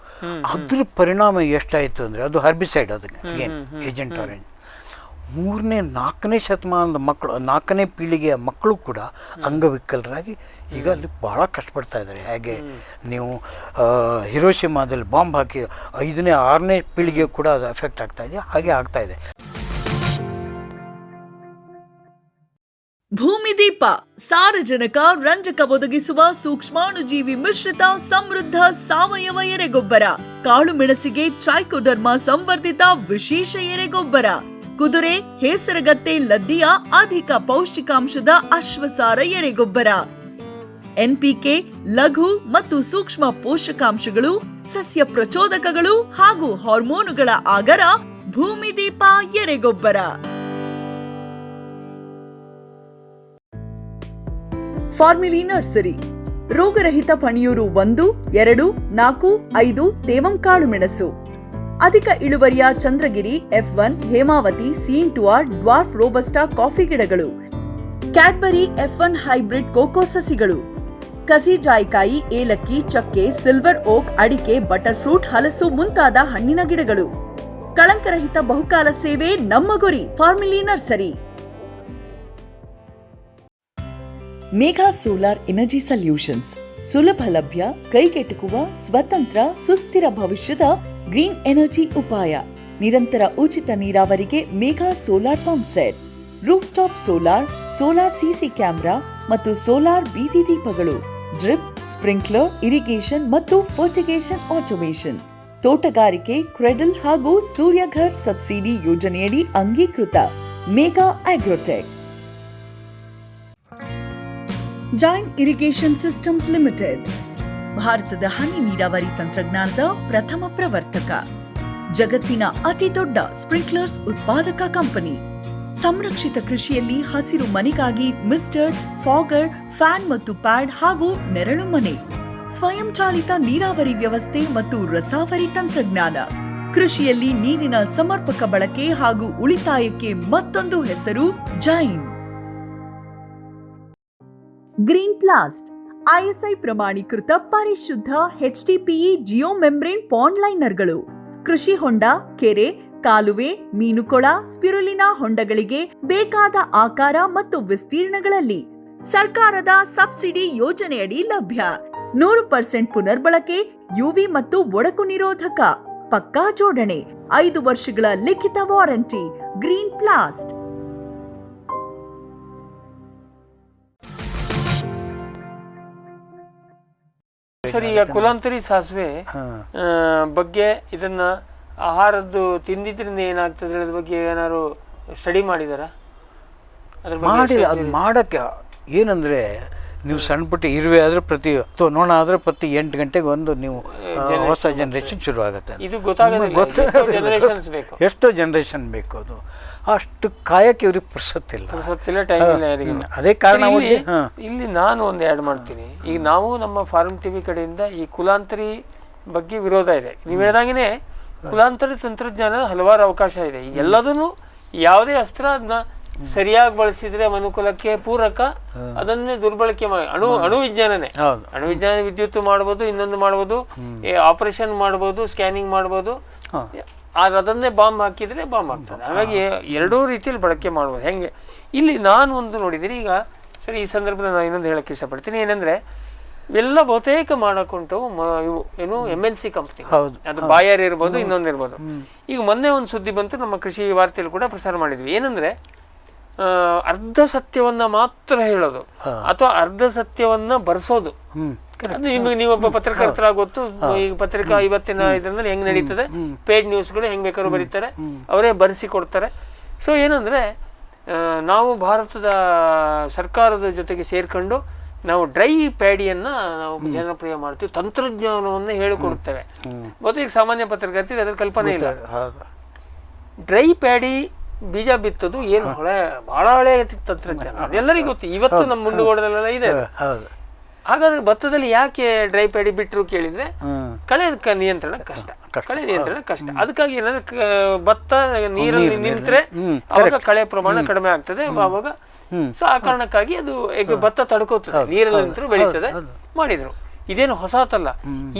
ಅದ್ರ ಪರಿಣಾಮ ಎಷ್ಟಾಯಿತು ಅಂದರೆ, ಅದು ಹರ್ಬಿಸೈಡ್, ಅದಕ್ಕೆ ಅಗೇನ್ ಏಜೆಂಟ್ ಆರೆಂಜ್. 3ನೇ 4ನೇ ಶತಮಾನದ ಮಕ್ಕಳು, 4ನೇ ಪೀಳಿಗೆಯ ಮಕ್ಕಳು ಕೂಡ ಅಂಗವಿಕಲರಾಗಿ ಈಗ ಅಲ್ಲಿ ಭಾಳ ಕಷ್ಟಪಡ್ತಾ ಇದ್ದಾರೆ. ಹೇಗೆ ನೀವು ಹಿರೋಶಿಮಾದಲ್ಲಿ ಬಾಂಬ್ ಹಾಕಿ 5ನೇ 6ನೇ ಪೀಳಿಗೆ ಕೂಡ ಅದು ಎಫೆಕ್ಟ್ ಆಗ್ತಾ ಇದೆ, ಹಾಗೆ ಆಗ್ತಾ ಇದೆ. ಭೂಮಿದೀಪ ಸಾರಜನಕ ರಂಜಕ ಒದಗಿಸುವ ಸೂಕ್ಷ್ಮಾಣುಜೀವಿ ಮಿಶ್ರಿತ ಸಮೃದ್ಧ ಸಾವಯವ ಎರೆಗೊಬ್ಬರ. ಕಾಳು ಮೆಣಸಿಗೆ ಟ್ರೈಕೋಡರ್ಮಾ ಸಂವರ್ಧಿತ ವಿಶೇಷ ಎರೆಗೊಬ್ಬರ. ಕುದುರೆ, ಹೇಸರಗತ್ತೆ, ಲದ್ದಿಯ ಅಧಿಕ ಪೌಷ್ಟಿಕಾಂಶದ ಅಶ್ವಸಾರ ಎರೆಗೊಬ್ಬರ. NPK, ಲಘು ಮತ್ತು ಸೂಕ್ಷ್ಮ ಪೋಷಕಾಂಶಗಳು, ಸಸ್ಯ ಪ್ರಚೋದಕಗಳು ಹಾಗೂ ಹಾರ್ಮೋನುಗಳ ಆಗರ ಭೂಮಿದೀಪ ಎರೆಗೊಬ್ಬರ. ಫಾರ್ಮಿಲಿ ನರ್ಸರಿ ರೋಗರಹಿತ ಪಣಿಯೂರು 1, 2, 4, 5 ತೇವಂಕಾಳು ಮೆಣಸು. ಅಧಿಕ ಇಳುವರಿಯ Chandragiri F1, Hemavathi, C2R, dwarf robusta coffee ಗಿಡಗಳು, ಕ್ಯಾಡ್ಬರಿ F1 ಹೈಬ್ರಿಡ್ ಕೋಕೋ ಸಸಿಗಳು, ಕಸಿ ಜಾಯಿಕಾಯಿ, ಏಲಕ್ಕಿ, ಚಕ್ಕೆ, ಸಿಲ್ವರ್ ಓಕ್, ಅಡಿಕೆ, ಬಟರ್ ಫ್ರೂಟ್, ಹಲಸು ಮುಂತಾದ ಹಣ್ಣಿನ ಗಿಡಗಳು. ಕಳಂಕರಹಿತ ಬಹುಕಾಲ ಸೇವೆ ನಮ್ಮ ಗುರಿ. ಫಾರ್ಮಿಲಿ nursery. Megha solar energy solutions ಸುಲಭ ಲಭ್ಯ, ಕೈಗೆಟುಕುವ, ಸ್ವತಂತ್ರ, ಸುಸ್ಥಿರ ಭವಿಷ್ಯದ ಗ್ರೀನ್ ಎನರ್ಜಿ ಉಪಾಯ. ನಿರಂತರ ಉಚಿತ ನೀರಾವರಿಗೆ Megha solar pump set, roof top solar, solar CC camera ಮತ್ತು ಸೋಲಾರ್ ಬೀದಿ ದೀಪಗಳು, ಡ್ರಿಪ್, ಸ್ಪ್ರಿಂಕ್ಲರ್, ಇರಿಗೇಷನ್ ಮತ್ತು ಫರ್ಟಿಗೇಷನ್ ಆಟೋಮೇಷನ್, ತೋಟಗಾರಿಕೆ, ಕ್ರೆಡಲ್ ಹಾಗೂ ಸೂರ್ಯಘರ್ ಸಬ್ಸಿಡಿ ಯೋಜನೆಯಡಿ ಅಂಗೀಕೃತ. Megha Agrotech. Jain irrigation systems limited ಭಾರತದ ಹನಿ ನೀರಾವರಿ ತಂತ್ರಜ್ಞಾನದ ಪ್ರಥಮ ಪ್ರವರ್ತಕ, ಜಗತ್ತಿನ ಅತಿ ದೊಡ್ಡ ಸ್ಪ್ರಿಂಕ್ಲರ್ಸ್ ಉತ್ಪಾದಕ ಕಂಪನಿ. ಸಂರಕ್ಷಿತ ಕೃಷಿಯಲ್ಲಿ ಹಸಿರು ಮನೆಗಾಗಿ ಮಿಸ್ಟರ್, ಫಾಗರ್, ಫ್ಯಾನ್ ಮತ್ತು ಪ್ಯಾಡ್ ಹಾಗೂ ನೆರಳು ಮನೆ, ಸ್ವಯಂ ಚಾಲಿತ ನೀರಾವರಿ ವ್ಯವಸ್ಥೆ ಮತ್ತು ರಸಾವರಿ ತಂತ್ರಜ್ಞಾನ. ಕೃಷಿಯಲ್ಲಿ ನೀರಿನ ಸಮರ್ಪಕ ಬಳಕೆ ಹಾಗೂ ಉಳಿತಾಯಕ್ಕೆ ಮತ್ತೊಂದು ಹೆಸರು ಜೈನ್. ಗ್ರೀನ್ ಪ್ಲಾಸ್ಟ್ ISI ಪ್ರಮಾಣೀಕೃತ ಪರಿಶುದ್ಧ HDPE ಜಿಯೋ ಮೆಂಬ್ರೇನ್ ಪಾಂಡ್ ಲೈನರ್ಗಳು. ಕೃಷಿ ಹೊಂಡ, ಕೆರೆ, ಕಾಲುವೆ, ಮೀನುಕೊಳ, ಸ್ಪಿರುಲಿನಾ ಹೊಂಡಗಳಿಗೆ ಬೇಕಾದ ಆಕಾರ ಮತ್ತು ವಿಸ್ತೀರ್ಣಗಳಲ್ಲಿ ಸರ್ಕಾರದ ಸಬ್ಸಿಡಿ ಯೋಜನೆಯಡಿ ಲಭ್ಯ. 100% ಪುನರ್ಬಳಕೆ, ಯುವಿ ಮತ್ತು ಒಡಕು ನಿರೋಧಕ, ಪಕ್ಕಾ ಜೋಡಣೆ, 5 ವರ್ಷಗಳ ಲಿಖಿತ ವಾರಂಟಿ. ಗ್ರೀನ್ ಪ್ಲಾಸ್ಟ್. ಸರಿ, ಈಗ ಕುಲಾಂತರಿ ಸಾಸಿವೆ ಬಗ್ಗೆ, ಇದನ್ನ ಆಹಾರದ್ದು ತಿಂದಿದ್ರಿಂದ ಏನಾಗ್ತದೆ ಅದ್ರ ಬಗ್ಗೆ ಏನಾದ್ರು ಸ್ಟಡಿ ಮಾಡಿದಾರ? ಮಾಡಿಲ್ಲ. ಅದು ಮಾಡೋಕ್ಕೆ ಏನಂದರೆ, ನೀವು ಸಣ್ಣ ಪುಟ್ಟ ಇರುವೆ ಆದರೆ ಪ್ರತಿ ನೋಣ ಆದರೆ ಪ್ರತಿ 8 ಗಂಟೆಗೆ ಒಂದು ನೀವು ಹೊಸ ಜನರೇಷನ್ ಶುರು ಆಗುತ್ತೆ. ಇದು ಎಷ್ಟೋ ಜನರೇಷನ್ ಬೇಕು. ಅದು ಅಷ್ಟು ಕಾಯಕ್ಕೆ ಇವ್ರಿಗೆ ಪುರ್ಸೊತ್ತಿಲ್ಲ, ಟೈಮ್ ಇಲ್ಲ. ಅದೇ ಕಾರಣ ಇಲ್ಲಿ ನಾನು ಒಂದು ಆ್ಯಡ್ ಮಾಡ್ತೀನಿ. ಈಗ ನಾವು ನಮ್ಮ ಫಾರ್ಮ್ ಟಿವಿ ಕಡೆಯಿಂದ ಈ ಕುಲಾಂತರಿ ಬಗ್ಗೆ ವಿರೋಧ ಇದೆ. ನೀವು ಹೇಳಿದಾಗೇ ಕುಲಾಂತರಿ ತಂತ್ರಜ್ಞಾನದ ಹಲವಾರು ಅವಕಾಶ ಇದೆ. ಈಗ ಎಲ್ಲದನ್ನು ಯಾವುದೇ ಅಸ್ತ್ರ ಅದನ್ನ ಸರಿಯಾಗಿ ಬಳಸಿದ್ರೆ ಮನುಕುಲಕ್ಕೆ ಪೂರಕ, ಅದನ್ನೇ ದುರ್ಬಳಕೆ ಮಾಡಿ ಅಣು ವಿಜ್ಞಾನನೇ, ಅಣು ವಿಜ್ಞಾನ ವಿದ್ಯುತ್ ಮಾಡ್ಬೋದು, ಇನ್ನೊಂದು ಮಾಡ್ಬೋದು, ಆಪರೇಷನ್ ಮಾಡ್ಬೋದು, ಸ್ಕ್ಯಾನಿಂಗ್ ಮಾಡ್ಬೋದು. ಅದನ್ನೇ ಬಾಂಬ್ ಹಾಕಿದ್ರೆ ಬಾಂಬ್ ಆಗ್ತದೆ. ಹಾಗಾಗಿ ಎರಡೂ ರೀತಿಯಲ್ಲಿ ಬಳಕೆ ಮಾಡ್ಬೋದು. ಹೆಂಗೆ ಇಲ್ಲಿ ನಾನು ಒಂದು ನೋಡಿದ್ದೀನಿ. ಈಗ ಸರಿ, ಈ ಸಂದರ್ಭದಲ್ಲಿ ನಾನು ಇನ್ನೊಂದು ಹೇಳಕ್ಕೆ ಇಷ್ಟಪಡ್ತೀನಿ. ಏನಂದ್ರೆ ಎಲ್ಲ ಬಹುತೇಕ ಮಾಡಕೊಂಡು ಇವು ಏನು MNC ಕಂಪ್ನಿ, ಅದು ಬಾಯರ್ ಇರ್ಬೋದು, ಇನ್ನೊಂದು ಇರ್ಬೋದು. ಈಗ ಮೊನ್ನೆ ಒಂದು ಸುದ್ದಿ ಬಂತು, ನಮ್ಮ ಕೃಷಿ ವಾರ್ತೆಯಲ್ಲಿ ಕೂಡ ಪ್ರಸಾರ ಮಾಡಿದ್ವಿ. ಏನಂದ್ರೆ ಅರ್ಧ ಸತ್ಯವನ್ನ ಮಾತ್ರ ಹೇಳೋದು ಅಥವಾ ಅರ್ಧ ಸತ್ಯವನ್ನ ಬರ್ಸೋದು. ನೀವೊಬ್ಬ ಪತ್ರಕರ್ತರಾಗಿ ಗೊತ್ತು, ಈಗ ಪತ್ರಿಕಾ ಇವತ್ತಿನ ಇದ್ರಲ್ಲಿ ಹೆಂಗ್ ನಡೀತದೆ, ಪೇಡ್ ನ್ಯೂಸ್ಗಳು ಹೆಂಗ್ ಬೇಕಾದ್ರೂ ಬರೀತಾರೆ, ಅವರೇ ಬರೆಸಿ ಕೊಡ್ತಾರೆ. ಸೊ ಏನಂದ್ರೆ, ನಾವು ಭಾರತದ ಸರ್ಕಾರದ ಜೊತೆಗೆ ಸೇರ್ಕೊಂಡು ನಾವು ಡ್ರೈ ಪ್ಯಾಡಿಯನ್ನ ನಾವು ಜನಪ್ರಿಯ ಮಾಡ್ತೀವಿ, ತಂತ್ರಜ್ಞಾನವನ್ನು ಹೇಳಿಕೊಡುತ್ತೇವೆ. ಬಹುತೇಕ ಸಾಮಾನ್ಯ ಪತ್ರಕರ್ತರಿಗೆ ಅದ್ರ ಕಲ್ಪನೆ ಇಲ್ಲ. ಡ್ರೈ ಪ್ಯಾಡಿ ಬೀಜ ಬಿತ್ತದು ಏನು ಬಹಳ ಹಳೆ ತಂತ್ರಜ್ಞಾನ, ಅದೆಲ್ಲರಿಗೂ ಗೊತ್ತು. ಇವತ್ತು ನಮ್ಮ ಮುಂಡುಗೋಡದಲ್ಲೆಲ್ಲ ಇದೆ. ಹಾಗಾದ್ರೆ ಭತ್ತದಲ್ಲಿ ಯಾಕೆ ಡ್ರೈ ಪ್ಯಾಡಿ ಬಿಟ್ಟರು ಕೇಳಿದ್ರೆ, ಕಳೆ ನಿಯಂತ್ರಣ ಕಷ್ಟ, ಕಳೆ ನಿಯಂತ್ರಣ ಕಷ್ಟ. ಅದಕ್ಕಾಗಿ ಏನಾದ್ರೆ ಭತ್ತ ನೀರಲ್ಲಿ ನಿಂತ್ರೆ ಅವಾಗ ಕಳೆ ಪ್ರಮಾಣ ಕಡಿಮೆ ಆಗ್ತದೆ ಅವಾಗ. ಸೊ ಆ ಕಾರಣಕ್ಕಾಗಿ ಅದು ಈಗ ಭತ್ತ ತಡ್ಕೋತದೆ, ನೀರಲ್ಲಿ ನಿಂತರೂ ಬೆಳೀತದೆ ಮಾಡಿದ್ರು. ಇದೇನು ಹೊಸತಲ್ಲ.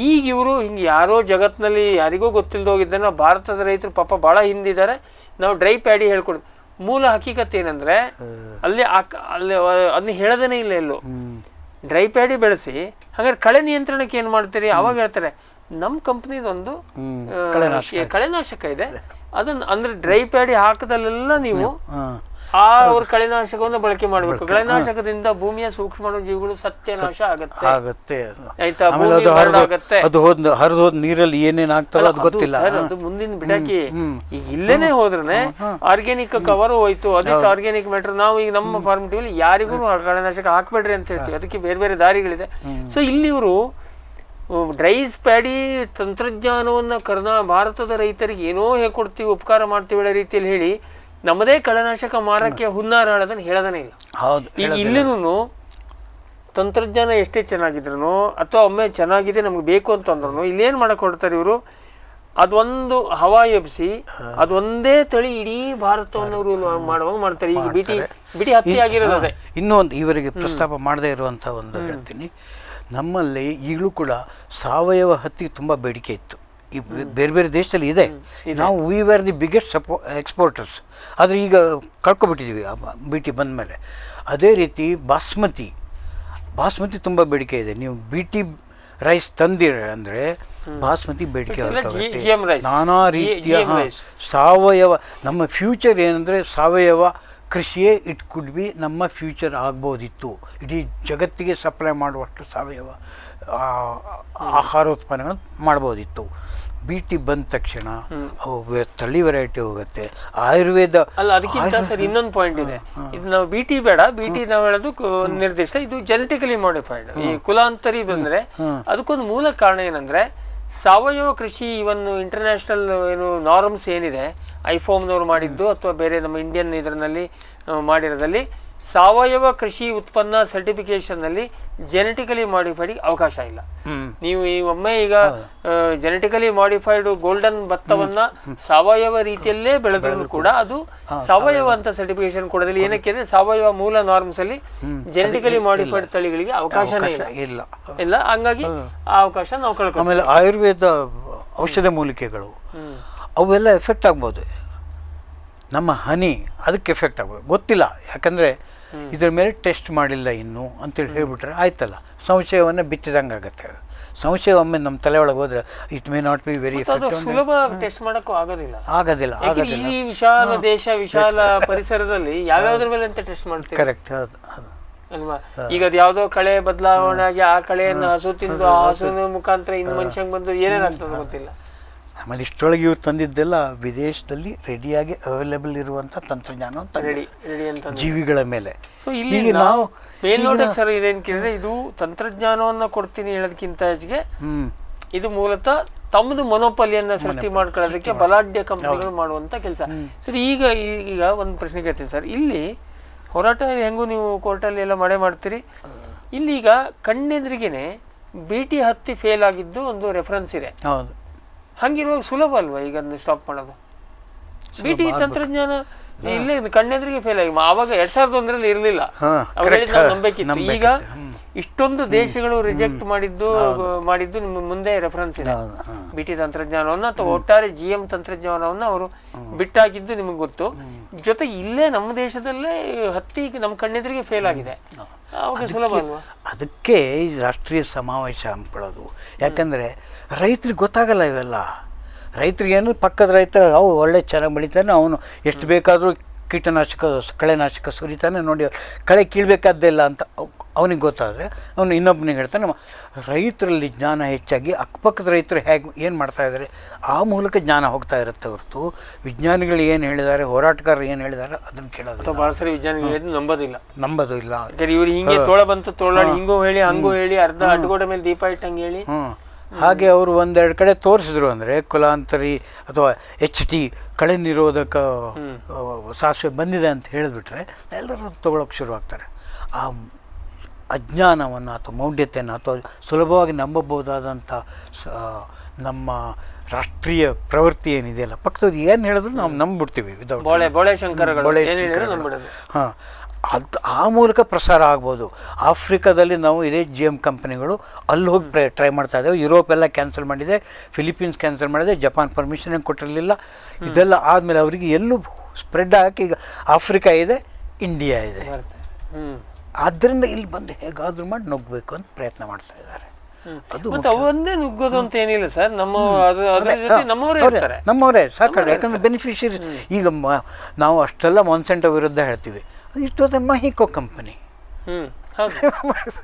ಈಗ ಇವರು ಹಿಂಗೆ ಯಾರೋ ಜಗತ್ತಿನಲ್ಲಿ ಯಾರಿಗೂ ಗೊತ್ತಿಲ್ಲದ ಹೋಗಿದ್ದಾನೆ, ಭಾರತದ ರೈತರು ಪಾಪ ಬಹಳ ಹಿಂದಿದ್ದಾರೆ, ನಾವು ಡ್ರೈ ಪ್ಯಾಡಿ ಹೇಳ್ಕೊಡುದು. ಮೂಲ ಹಕೀಕತ್ ಏನಂದ್ರೆ, ಅಲ್ಲಿ ಅದನ್ನ ಹೇಳದೇನೆ ಇಲ್ಲ ಎಲ್ಲೋ. ಡ್ರೈ ಪ್ಯಾಡಿ ಬೆಳೆಸಿ ಹಾಗಾದ್ರೆ ಕಳೆ ನಿಯಂತ್ರಣಕ್ಕೆ ಏನ್ ಮಾಡ್ತೀರಿ? ಅವಾಗ ಹೇಳ್ತಾರೆ ನಮ್ಮ ಕಂಪ್ನಿದೊಂದು ಕಳೆನಾಶಕ ಇದೆ, ಅದನ್ನ ಅಂದ್ರೆ ಡ್ರೈ ಪ್ಯಾಡಿ ಹಾಕದಲ್ಲೆಲ್ಲ ನೀವು ಅವ್ರ ಕಳೆನಾಶಕವನ್ನು ಬಳಕೆ ಮಾಡಬೇಕು. ಕಳೆನಾಶಕದಿಂದ ಭೂಮಿಯ ಸೂಕ್ಷ್ಮ ಜೀವಿಗಳು ಸತ್ಯನಾಶ ಆಗತ್ತೆ, ಆಯ್ತಾ? ಅದು ಹರಿದೋದ್ ನೀರಲ್ಲಿ ಏನೇನ್ ಆಗ್ತಲ್ಲ ಅದು ಗೊತ್ತಿಲ್ಲ. ಅದು ಮುಂದಿನ ಬಿಡಾಕಿ. ಈಗ ಇಲ್ಲೇನೆ ಹೋದ್ರೆ ಆರ್ಗ್ಯಾನಿಕ್ ಕವರ್ ಹೋಯ್ತು, ಅದಿಷ್ಟು ಆರ್ಗ್ಯಾನಿಕ್ ಮ್ಯಾಟರ್. ನಾವು ಈಗ ನಮ್ಮ ಫಾರ್ಮ್ ಟಿವಿಲಿ ಯಾರಿಗೂ ಕಳೆನಾಶಕ ಹಾಕ್ಬೇಡ್ರಿ ಅಂತ ಹೇಳ್ತೀವಿ, ಅದಕ್ಕೆ ಬೇರೆ ಬೇರೆ ದಾರಿಗಳಿದೆ. ಸೊ ಇಲ್ಲಿ ಇವರು ಡ್ರೈಸ್ ಪ್ಯಾಡಿ ತಂತ್ರಜ್ಞಾನವನ್ನ ಭಾರತದ ರೈತರಿಗೆ ಏನೋ ಹೇಳ್ಕೊಡ್ತೀವಿ, ಉಪಕಾರ ಮಾಡ್ತೀವಿ ಹೇಳೋ ರೀತಿಯಲ್ಲಿ ಹೇಳಿ ನಮ್ಮದೇ ಕಳೆನಾಶಕ ಮಾರಕ್ಕೆ ಹುನ್ನಾರಾಡೋದನ್ನ ಹೇಳೋದನೇ ಇಲ್ಲ. ಈಗ ಇಲ್ಲಿನೂ ತಂತ್ರಜ್ಞಾನ ಎಷ್ಟೇ ಚೆನ್ನಾಗಿದ್ರು ಅಥವಾ ಒಮ್ಮೆ ಚೆನ್ನಾಗಿದೆ ನಮ್ಗೆ ಬೇಕು ಅಂತಂದ್ರೂ ಇಲ್ಲೇನು ಮಾಡಕ್ಕೆ ಹೊರಡ್ತಾರೆ ಇವರು, ಅದೊಂದು ಹವಾ ಎಬ್ಸಿ ಅದೊಂದೇ ತಳಿ ಇಡೀ ಭಾರತವನ್ನು ಅವರು ಮಾಡುವಾಗ ಮಾಡ್ತಾರೆ. ಈಗ ಬಿಟಿ ಹತ್ತಿ ಆಗಿರೋದು ಅದೇ. ಇನ್ನೂ ಒಂದು ಇವರಿಗೆ ಪ್ರಸ್ತಾಪ ಮಾಡದೇ ಇರುವಂಥ ಒಂದು ಹೇಳ್ತೀನಿ, ನಮ್ಮಲ್ಲಿ ಈಗಲೂ ಕೂಡ ಸಾವಯವ ಹತ್ತಿಗೆ ತುಂಬ ಬೇಡಿಕೆ ಇತ್ತು. ಈ ಬೇರೆ ಬೇರೆ ದೇಶದಲ್ಲಿ ಇದೆ. ನಾವು we are the biggest exporters. ಆದರೆ ಈಗ ಕಳ್ಕೊಬಿಟ್ಟಿದ್ದೀವಿ ಬಿಟಿ ಬಂದ ಮೇಲೆ. ಅದೇ ರೀತಿ ಬಾಸ್ಮತಿ ತುಂಬ ಬೇಡಿಕೆ ಇದೆ. ನೀವು ಬಿಟಿ ರೈಸ್ ತಂದಿರ ಅಂದರೆ ಬಾಸ್ಮತಿ ಬೇಡಿಕೆ ನಾನಾ ರೀತಿಯ ಸಾವಯವ. ನಮ್ಮ ಫ್ಯೂಚರ್ ಏನಂದರೆ ಸಾವಯವ ಕೃಷಿಯೇ ಇಟ್ ಕುಡ್ ಬಿ ನಮ್ಮ ಫ್ಯೂಚರ್ ಆಗ್ಬೋದಿತ್ತು. ಇಡೀ ಜಗತ್ತಿಗೆ ಸಪ್ಲೈ ಮಾಡುವಷ್ಟು ಸಾವಯವ ಆಹಾರೋತ್ಪನ್ನಗಳನ್ನು ಮಾಡ್ಬೋದಿತ್ತು. ಬಿಟಿ ಬಂದ ತಕ್ಷಣ ಅವು ತಳಿ ವೆರೈಟಿ ಹೋಗುತ್ತೆ. ಆಯುರ್ವೇದ ಅಲ್ಲ, ಅದಕ್ಕಿಂತ ಸರ್ ಇನ್ನೊಂದು ಪಾಯಿಂಟ್ ಇದೆ. ಇದು ನಾವು ಬಿಟಿ ಬೇಡ, ಬಿಟಿ ನಾವು ಹೇಳೋದು ನಿರ್ದಿಷ್ಟ, ಇದು ಜೆನೆಟಿಕಲಿ ಮಾಡಿಫೈಡ್. ಈ ಕುಲಾಂತರಿ ಬಂದರೆ ಅದಕ್ಕೊಂದು ಮೂಲ ಕಾರಣ ಏನಂದರೆ ಸಾವಯವ ಕೃಷಿ. ಇವನ್ ಇಂಟರ್ನ್ಯಾಷನಲ್ ಏನು ನಾರ್ಮ್ಸ್ ಏನಿದೆ, ಐಫೋಮ್ನವ್ರು ಮಾಡಿದ್ದು ಅಥವಾ ಬೇರೆ ನಮ್ಮ ಇಂಡಿಯನ್ ಇದರಲ್ಲಿ ಮಾಡಿರೋದಲ್ಲಿ ಸಾವಯವ ಕೃಷಿ ಉತ್ಪನ್ನ ಸರ್ಟಿಫಿಕೇಶನ್ನಲ್ಲಿ ಜೆನೆಟಿಕಲಿ ಮಾಡಿಫೈಡ್ ಅವಕಾಶ ಇಲ್ಲ. ನೀವು ಒಮ್ಮೆ ಈಗ ಜೆನೆಟಿಕಲಿ ಮಾಡಿಫೈಡ್ ಗೋಲ್ಡನ್ ಭತ್ತವನ್ನ ಸಾವಯವ ರೀತಿಯಲ್ಲೇ ಬೆಳೆದ್ರು ಕೂಡ ಅದು ಸಾವಯವ ಅಂತ ಸರ್ಟಿಫಿಕೇಶನ್ ಕೊಡೋದಿಲ್ಲ. ಏನಕ್ಕೆ ಅಂದರೆ ಸಾವಯವ ಮೂಲ ನಾರ್ಮ್ಸ್ ಅಲ್ಲಿ ಜೆನೆಟಿಕಲಿ ಮಾಡಿಫೈಡ್ ತಳಿಗಳಿಗೆ ಅವಕಾಶನೇ ಇಲ್ಲ. ಹಂಗಾಗಿ ಆ ಅವಕಾಶ ನಾವು ಕಳ್ಕೊಂಡು. ಆಮೇಲೆ ಆಯುರ್ವೇದ ಔಷಧ ಮೂಲಿಕೆಗಳು ಅವೆಲ್ಲ ಎಫೆಕ್ಟ್ ಆಗ್ಬೋದು. ನಮ್ಮ ಹನಿ ಅದಕ್ಕೆ ಎಫೆಕ್ಟ್ ಆಗ್ಬೋದು, ಗೊತ್ತಿಲ್ಲ. ಯಾಕಂದರೆ ಇದ್ರ ಮೇಲೆ ಟೆಸ್ಟ್ ಮಾಡಿಲ್ಲ ಇನ್ನೂ ಅಂತೇಳಿ ಹೇಳ್ಬಿಟ್ರೆ ಆಯ್ತಲ್ಲ, ಸಂಶಯವನ್ನು ಬಿತ್ತಿದಂಗೆ ಆಗುತ್ತೆ. ಸಂಶಯ ಒಮ್ಮೆ ನಮ್ಮ ತಲೆ ಒಳಗೆ ಹೋದ್ರೆ it may not be very ಸುಲಭ ಟೆಸ್ಟ್ ಮಾಡೋಕ್ಕೂ ಆಗೋದಿಲ್ಲ. ಈ ವಿಶಾಲ ದೇಶ, ವಿಶಾಲ ಪರಿಸರದಲ್ಲಿ ಯಾವ್ಯಾವ್ದ್ರ ಮೇಲೆ ಅಂತ ಟೆಸ್ಟ್ ಮಾಡ್ತೀವಿ. ಕರೆಕ್ಟ್, ಹೌದು ಅಲ್ವಾ? ಈಗ ಅದು ಯಾವುದೋ ಕಳೆ ಬದಲಾವಣೆ ಆಗಿ ಆ ಕಳೆಯನ್ನು ಹಸು ತಿಂದು ಆ ಹಸುವಿನ ಮುಖಾಂತರ ಇನ್ನು ಮನುಷ್ಯಂಗೆ ಬಂದು ಏನೇನಾಗ್ತದೆ ಗೊತ್ತಿಲ್ಲ. ಆಮೇಲೆ ಇಷ್ಟೊಳಗೆ ಇವ್ರು ತಂದಿದ್ದೆಲ್ಲ ವಿದೇಶದಲ್ಲಿ ರೆಡಿಯಾಗಿ ಅವೈಲೇಬಲ್ ಇರುವಂಥ ತಂತ್ರಜ್ಞಾನ ಅಂತ ರೆಡಿ ಅಂತ ಜೀವಿಗಳ ಮೇಲೆ. ಸೊ ಇಲ್ಲಿ ನಾವು ಮೇಲ್ನೋಟಕ್ಕೆ ಸರ್ ಇದೇನು ಕೇಳಿದ್ರೆ, ಇದು ತಂತ್ರಜ್ಞಾನವನ್ನು ಕೊಡ್ತೀನಿ ಹೇಳೋದಕ್ಕಿಂತ ಹೆಚ್ಚಿಗೆ ಇದು ಮೂಲತಃ ತಮ್ಮದು ಮೊನೋಪಲಿಯನ್ನು ಸೃಷ್ಟಿ ಮಾಡ್ಕೊಳ್ಳೋದಕ್ಕೆ ಬಲಾಢ್ಯ ಕಂಪನಿಗಳು ಮಾಡುವಂಥ ಕೆಲಸ. ಸರ್ ಈಗ ಒಂದು ಪ್ರಶ್ನೆ ಕೇಳ್ತೀನಿ ಸರ್. ಇಲ್ಲಿ ಹೋರಾಟ ಹೆಂಗೂ ನೀವು ಕೋರ್ಟಲ್ಲಿ ಎಲ್ಲ ಮಾಡ್ತೀರಿ. ಇಲ್ಲೀಗ ಕಣ್ಣೆದ್ರಿಗೇನೆ ಬಿಟಿ ಹತ್ತಿ ಫೇಲ್ ಆಗಿದ್ದು ಒಂದು ರೆಫರೆನ್ಸ್ ಇದೆ. ಹೌದು, ಹಂಗಿರುವಾಗ ಸುಲಭ ಅಲ್ವಾ ಈಗ ಅದನ್ನು ಸ್ಟಾಪ್ ಮಾಡೋದು? ಬಿಟಿ ತಂತ್ರಜ್ಞಾನ ಇಲ್ಲೇ ಕಣ್ಣೆದ್ರಿಗೆ ಫೇಲ್ ಆಗಿ ಆವಾಗ 2001ರಲ್ಲಿ ಇರಲಿಲ್ಲ. ಅವ್ರು ಹೇಳಿದ್ ನಾವು ನಂಬೇಕಿತ್ತು. ಈಗ ಇಷ್ಟೊಂದು ದೇಶಗಳು ರಿಜೆಕ್ಟ್ ಮಾಡಿದ್ದು ನಿಮ್ಮ ಮುಂದೆ ರೆಫರೆನ್ಸ್ ಇದೆ. ಬಿಟಿ ತಂತ್ರಜ್ಞಾನವನ್ನು ಅಥವಾ ಒಟ್ಟಾರೆ GM ತಂತ್ರಜ್ಞಾನವನ್ನು ಅವರು ಬಿಟ್ಟಾಗಿದ್ದು ನಿಮಗೆ ಗೊತ್ತು. ಜೊತೆಗೆ ಇಲ್ಲೇ ನಮ್ಮ ದೇಶದಲ್ಲೇ ಹತ್ತಿ ನಮ್ಮ ಕಣ್ಣೆದ್ರಿಗೆ ಫೇಲ್ ಆಗಿದೆ. ಅವಾಗ ಸುಲಭ ಅಲ್ವಾ? ಅದಕ್ಕೆ ಈ ರಾಷ್ಟ್ರೀಯ ಸಮಾವೇಶ ಹಮ್ಮಿಕೊಳ್ಳೋದು. ಯಾಕಂದರೆ ರೈತರಿಗೆ ಗೊತ್ತಾಗಲ್ಲ ಇವೆಲ್ಲ. ರೈತರಿಗೇನು ಪಕ್ಕದ ರೈತರು ಒಳ್ಳೆ ಚೆನ್ನಾಗಿ ಬೆಳಿತಾನೆ, ಅವನು ಎಷ್ಟು ಬೇಕಾದರೂ ಕೀಟನಾಶಕ ಕಳೆನಾಶಕ ಸುರಿತಾನೆ, ನೋಡಿ ಕಳೆ ಕೀಳಬೇಕಾದ್ದಿಲ್ಲ ಅಂತ ಅವನಿಗೆ ಗೊತ್ತಾದರೆ ಅವನು ಇನ್ನೊಬ್ಬನಿಗೆ ಹೇಳ್ತಾನೆ. ರೈತರಲ್ಲಿ ಜ್ಞಾನ ಹೆಚ್ಚಾಗಿ ಅಕ್ಕಪಕ್ಕದ ರೈತರು ಏನು ಮಾಡ್ತಾಯಿದ್ದಾರೆ ಆ ಮೂಲಕ ಜ್ಞಾನ ಹೋಗ್ತಾ ಇರುತ್ತೆ ಹೊರತು ವಿಜ್ಞಾನಿಗಳು ಏನು ಹೇಳಿದ್ದಾರೆ, ಹೋರಾಟಗಾರರು ಏನು ಹೇಳಿದ್ದಾರೆ ಅದನ್ನು ಕೇಳೋದು. ಭಾಳ ಸರಿ ವಿಜ್ಞಾನಿಗಳು ನಂಬೋದು ಇಲ್ಲ. ಇವರು ಹಿಂಗೆ ತೋಳ ಬಂತು ತೋಳಾಡಿ ಹಿಂಗೂ ಹೇಳಿ ಹಂಗೂ ಹೇಳಿ ಅರ್ಧ ಅಡ್ಗೋಡೆ ಮೇಲೆ ದೀಪ ಇಟ್ಟಂಗೆ ಹೇಳಿ ಹಾಗೆ ಅವರು ಒಂದೆರಡು ಕಡೆ ತೋರಿಸಿದ್ರು. ಅಂದರೆ ಕುಲಾಂತರಿ ಅಥವಾ HT ಕಳೆ ನಿರೋಧಕ ಸಾಸಿವೆ ಬಂದಿದೆ ಅಂತ ಹೇಳಿಬಿಟ್ರೆ ಎಲ್ಲರೂ ತೊಗೊಳಕ್ಕೆ ಶುರುವಾಗ್ತಾರೆ. ಆ ಅಜ್ಞಾನವನ್ನು ಅಥವಾ ಮೌಢ್ಯತೆಯನ್ನು ಅಥವಾ ಸುಲಭವಾಗಿ ನಂಬಬಹುದಾದಂಥ ನಮ್ಮ ರಾಷ್ಟ್ರೀಯ ಪ್ರವೃತ್ತಿ ಏನಿದೆಯಲ್ಲ, ಪಕ್ಕದವ್ರು ಏನು ಹೇಳಿದ್ರು ನಾವು ನಂಬಿಬಿಡ್ತೀವಿ. ಹಾಂ, ಅದು ಆ ಮೂಲಕ ಪ್ರಸಾರ ಆಗ್ಬೋದು. ಆಫ್ರಿಕಾದಲ್ಲಿ ನಾವು ಇದೇ GM ಕಂಪನಿಗಳು ಅಲ್ಲಿ ಹೋಗಿ ಟ್ರೈ ಮಾಡ್ತಾ ಇದ್ದೇವೆ. ಯುರೋಪ್ ಎಲ್ಲ ಕ್ಯಾನ್ಸಲ್ ಮಾಡಿದೆ, ಫಿಲಿಪೀನ್ಸ್ ಕ್ಯಾನ್ಸಲ್ ಮಾಡಿದೆ, ಜಪಾನ್ ಪರ್ಮಿಷನ್ ಕೊಟ್ಟಿರಲಿಲ್ಲ. ಇದೆಲ್ಲ ಆದಮೇಲೆ ಅವರಿಗೆ ಎಲ್ಲೂ ಸ್ಪ್ರೆಡ್ ಆಗಿ ಈಗ ಆಫ್ರಿಕಾ ಇದೆ, ಇಂಡಿಯಾ ಇದೆ. ಆದ್ದರಿಂದ ಇಲ್ಲಿ ಬಂದು ಹೇಗಾದ್ರೂ ಮಾಡಿ ನುಗ್ಗಬೇಕು ಅಂತ ಪ್ರಯತ್ನ ಮಾಡ್ತಾ ಇದ್ದಾರೆ. ಅವನ್ನೇ ನುಗ್ಗೋದು ಅಂತ ಏನಿಲ್ಲ ಸರ್. ನಮ್ಮವರೇ ಸಾಕಾಗ. ಯಾಕಂದ್ರೆ ಬೆನಿಫಿಷಿಯರಿ ಈಗ ನಾವು ಅಷ್ಟೆಲ್ಲ ಮೊನ್ಸೆಂಟೋ ವಿರುದ್ಧ ಹೇಳ್ತೀವಿ. ಇಷ್ಟೊತ್ತ ಮಹಿಕೋ ಕಂಪನಿ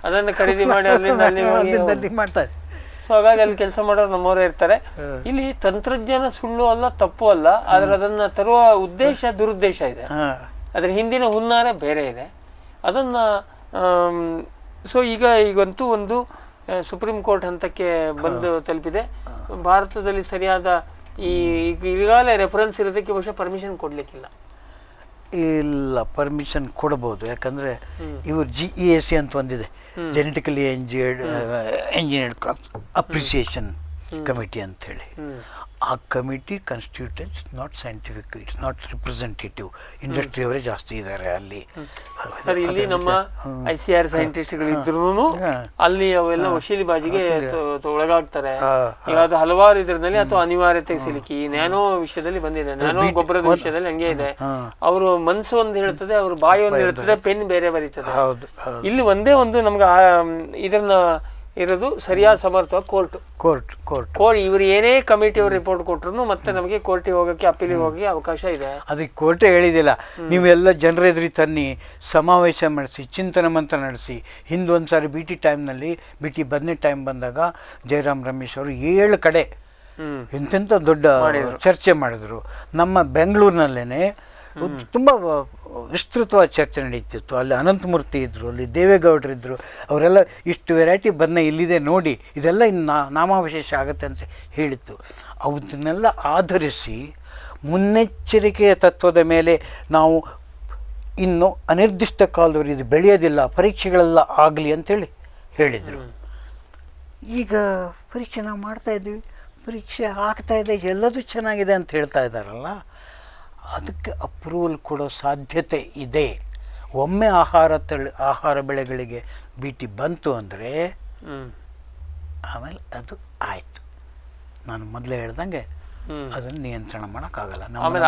ಅದನ್ನು ಖರೀದಿ ಮಾಡಿ ಅಲ್ಲಿಂದ ಮಾಡ್ತಾರೆ. ಸೊ ಹಾಗಾಗಿ ಅಲ್ಲಿ ಕೆಲಸ ಮಾಡೋರು ನಮ್ಮವರೇ ಇರ್ತಾರೆ. ಇಲ್ಲಿ ತಂತ್ರಜ್ಞಾನ ಸುಳ್ಳು ಅಲ್ಲ, ತಪ್ಪು ಅಲ್ಲ, ಆದ್ರೆ ಅದನ್ನ ತರುವ ಉದ್ದೇಶ ದುರುದ್ದೇಶ ಇದೆ. ಅದ್ರ ಹಿಂದಿನ ಹುನ್ನಾರ ಬೇರೆ ಇದೆ. ಅದನ್ನ ಸೊ ಈಗಂತೂ ಒಂದು ಸುಪ್ರೀಂ ಕೋರ್ಟ್ ಹಂತಕ್ಕೆ ಬಂದು ತಲುಪಿದೆ. ಭಾರತದಲ್ಲಿ ಸರಿಯಾದ ಈಗಾಗಲೇ ರೆಫರೆನ್ಸ್ ಇರೋದಕ್ಕೆ ಬಹುಶಃ ಪರ್ಮಿಷನ್ ಕೊಡ್ಲಿಕ್ಕಿಲ್ಲ. ಇಲ್ಲ, ಪರ್ಮಿಷನ್ ಕೊಡ್ಬೋದು. ಯಾಕಂದರೆ ಇವರು GEAC ಅಂತ ಒಂದಿದೆ, genetically engineered crops appreciation committee ಅಂಥೇಳಿ. ಆ committee constituents not scientific, it's not representative. Industry ಅವರೇ ಜಾಸ್ತಿ ಇದ್ದಾರೆ ಅಲ್ಲಿ. ಸರ್, ಇಲ್ಲಿ ನಮ್ಮ ICR ಸೈಂಟಿಸ್ಟ್ಗಳಿದ್ರು ಅಲ್ಲಿ ಅವೆಲ್ಲ ವಶೀಲಿಬಾಜಿಗೆ ಒಳಗಾಗ್ತಾರೆ. ಈಗ ಅದು ಹಲವಾರು ಇದರಲ್ಲಿ ಅಥವಾ ಅನಿವಾರ್ಯತೆ ಸಿಲುಕಿ ನ್ಯಾನೋ ವಿಷಯದಲ್ಲಿ ಬಂದಿದೆ, ನ್ಯಾನೋ ಗೊಬ್ಬರದ ವಿಷಯದಲ್ಲಿ ಹಂಗೆ ಇದೆ. ಅವರು ಮನಸ್ಸು ಒಂದು ಹೇಳ್ತದೆ, ಅವ್ರ ಬಾಯಿ ಒಂದು ಹೇಳ್ತದೆ, ಪೆನ್ ಬೇರೆ ಬರೀತದೆ. ಇಲ್ಲಿ ಒಂದೇ ಒಂದು ನಮ್ಗೆ ಇದನ್ನ ಇರೋದು ಸರಿಯಾದ ಸಮರ್ಥವಾಗಿ ಕೋರ್ಟ್. ಇವರು ಏನೇ ಕಮಿಟಿ ಅವರು ರಿಪೋರ್ಟ್ ಕೊಟ್ಟರು ಮತ್ತೆ ನಮಗೆ ಕೋರ್ಟಿಗೆ ಹೋಗೋಕ್ಕೆ, ಅಪೀಲಿಗೆ ಹೋಗೋಕ್ಕೆ ಅವಕಾಶ ಇದೆ. ಅದಕ್ಕೆ ಕೋರ್ಟೇ ಹೇಳಿದಿಲ್ಲ, ನೀವೆಲ್ಲ ಜನರ ಎದುರಿ ತನ್ನಿ, ಸಮಾವೇಶ ಮಾಡಿಸಿ, ಚಿಂತನೆ ಮಂತ್ರ ನಡೆಸಿ. ಹಿಂದೊಂದು ಸಾರಿ BT ಬದನೇ ಟೈಮ್ ಬಂದಾಗ ಜಯರಾಮ್ ರಮೇಶ್ ಅವರು 7 ಕಡೆ ಎಂತೆಂಥ ದೊಡ್ಡ ಚರ್ಚೆ ಮಾಡಿದ್ರು. ನಮ್ಮ ಬೆಂಗಳೂರಿನಲ್ಲೇ ತುಂಬ ವಿಸ್ತೃತವಾದ ಚರ್ಚೆ ನಡೀತಿತ್ತು. ಅಲ್ಲಿ ಅನಂತಮೂರ್ತಿ ಇದ್ದರು, ಅಲ್ಲಿ ದೇವೇಗೌಡರು ಇದ್ದರು. ಅವರೆಲ್ಲ ಇಷ್ಟು ವೆರೈಟಿ ಬದನೆ ಇಲ್ಲಿದೆ ನೋಡಿ, ಇದೆಲ್ಲ ಇನ್ನು ನಾಮಾವಶೇಷ ಆಗುತ್ತೆ ಅಂತ ಹೇಳಿತ್ತು. ಅವನ್ನೆಲ್ಲ ಆಧರಿಸಿ ಮುನ್ನೆಚ್ಚರಿಕೆಯ ತತ್ವದ ಮೇಲೆ ನಾವು ಇನ್ನು ಅನಿರ್ದಿಷ್ಟ ಕಾಲದವರು ಇದು ಬೆಳೆಯೋದಿಲ್ಲ, ಪರೀಕ್ಷೆಗಳೆಲ್ಲ ಆಗಲಿ ಅಂತೇಳಿ ಹೇಳಿದರು. ಈಗ ಪರೀಕ್ಷೆ ನಾವು ಮಾಡ್ತಾಯಿದ್ದೀವಿ, ಪರೀಕ್ಷೆ ಆಗ್ತಾಯಿದೆ, ಎಲ್ಲದೂ ಚೆನ್ನಾಗಿದೆ ಅಂತ ಹೇಳ್ತಾ ಇದ್ದಾರಲ್ಲ, ಅದಕ್ಕೆ ಅಪ್ರೂವಲ್ ಕೊಡೋ ಸಾಧ್ಯತೆ ಇದೆ. ಒಮ್ಮೆ ಆಹಾರ ಬೆಳೆಗಳಿಗೆ BT ಬಂತು ಅಂದರೆ ಆಮೇಲೆ ಅದು ಆಯಿತು. ನಾನು ಮೊದಲೇ ಹೇಳ್ದಂಗೆ ಅದನ್ನು ನಿಯಂತ್ರಣ ಮಾಡೋಕ್ಕಾಗಲ್ಲ.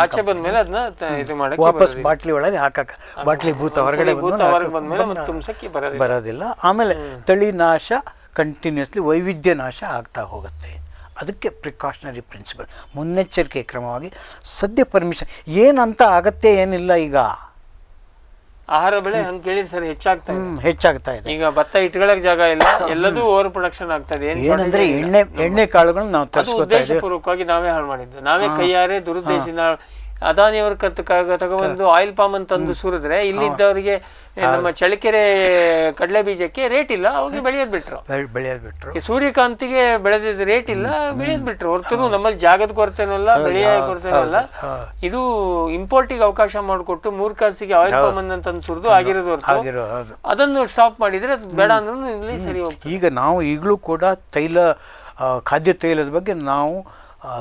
ಆಚೆ ಬಂದ್ಮೇಲೆ ಅದನ್ನ ಇದು ಮಾಡಕ್ಕೆ ವಾಪಸ್ ಬಾಟ್ಲಿ ಒಳಗೆ ಹಾಕಕ್ಕೆ, ಬಾಟ್ಲಿ ಭೂತ ಹೊರಗಡೆ ಬರೋದಿಲ್ಲ. ಆಮೇಲೆ ತಳಿ ನಾಶ ಕಂಟಿನ್ಯೂಸ್ಲಿ ವೈವಿಧ್ಯ ನಾಶ ಆಗ್ತಾ ಹೋಗುತ್ತೆ. ಅದಕ್ಕೆ ಪ್ರಿಕಾಷನರಿ ಪ್ರಿನ್ಸಿಪಲ್, ಮುನ್ನೆಚ್ಚರಿಕೆ ಕ್ರಮವಾಗಿ. ಸದ್ಯ ಪರ್ಮಿಷನ್ ಏನಂತ ಆಗತ್ತೆ ಏನಿಲ್ಲ. ಈಗ ಆಹಾರ ಬೆಳೆ ಹಂಗೆ ಕೇಳಿದ್ರೆ ಸರ್ ಹೆಚ್ಚಾಗ್ತಾ ಇದೆ. ಈಗ ಭತ್ತ ಇಟ್ಕೊಳ್ಳೋಕೆ ಜಾಗ ಇಲ್ಲ, ಎಲ್ಲದೂ ಓವರ್ ಪ್ರೊಡಕ್ಷನ್ ಆಗ್ತಾ ಇದೆ. ಏನಂದ್ರೆ ಎಣ್ಣೆ ಕಾಳುಗಳನ್ನ ನಾವು ಉದ್ದೇಶಪೂರ್ವಕವಾಗಿ ನಾವೇ ಹಾಳು ಮಾಡಿದ್ದು, ನಾವೇ ಕೈಯಾರೆ ದುರುದ್ದೇಶದಿಂದ. ಅದಾನಿಯವ್ರ ತಗೊಂಡು ಆಯಿಲ್ ಪಾಮ್ ಅಂತಂದು ಸುರಿದ್ರೆ ಇಲ್ಲಿದ್ದವರಿಗೆ ನಮ್ಮ ಚಳ್ಳಕೆರೆ ಕಡಲೆ ಬೀಜಕ್ಕೆ ರೇಟ್ ಇಲ್ಲ, ಅವಾಗ ಬೆಳೆಯೋದು ಬಿಟ್ರು. ಸೂರ್ಯಕಾಂತಿಗೆ ಬೆಳೆದಿದ್ದ ರೇಟ್ ಇಲ್ಲ, ಬೆಳೆಯೋದು ಬಿಟ್ರು. ಹೊರತು ನಮ್ಮಲ್ಲಿ ಜಾಗದ ಕೊರತೆನೂ ಇಲ್ಲ, ಬೆಳೆಯ ಕೊರತೆನೂ ಇಲ್ಲ. ಇದು ಇಂಪೋರ್ಟಿಗೆ ಅವಕಾಶ ಮಾಡಿಕೊಟ್ಟು 3 ಕಾಸಿಗೆ ಆಯಿಲ್ ಪಾಮ್ ಅಂತಂದು ಸುರಿದು ಆಗಿರೋದು ಹೊರತು ಅದನ್ನು ಸ್ಟಾಪ್ ಮಾಡಿದ್ರೆ ಬೇಡ ಅಂದ್ರೂ ಇಲ್ಲಿ ಸರಿ ಹೋಗ್ತದೆ. ಈಗ ನಾವು ಈಗಲೂ ಕೂಡ ಖಾದ್ಯ ತೈಲದ ಬಗ್ಗೆ ನಾವು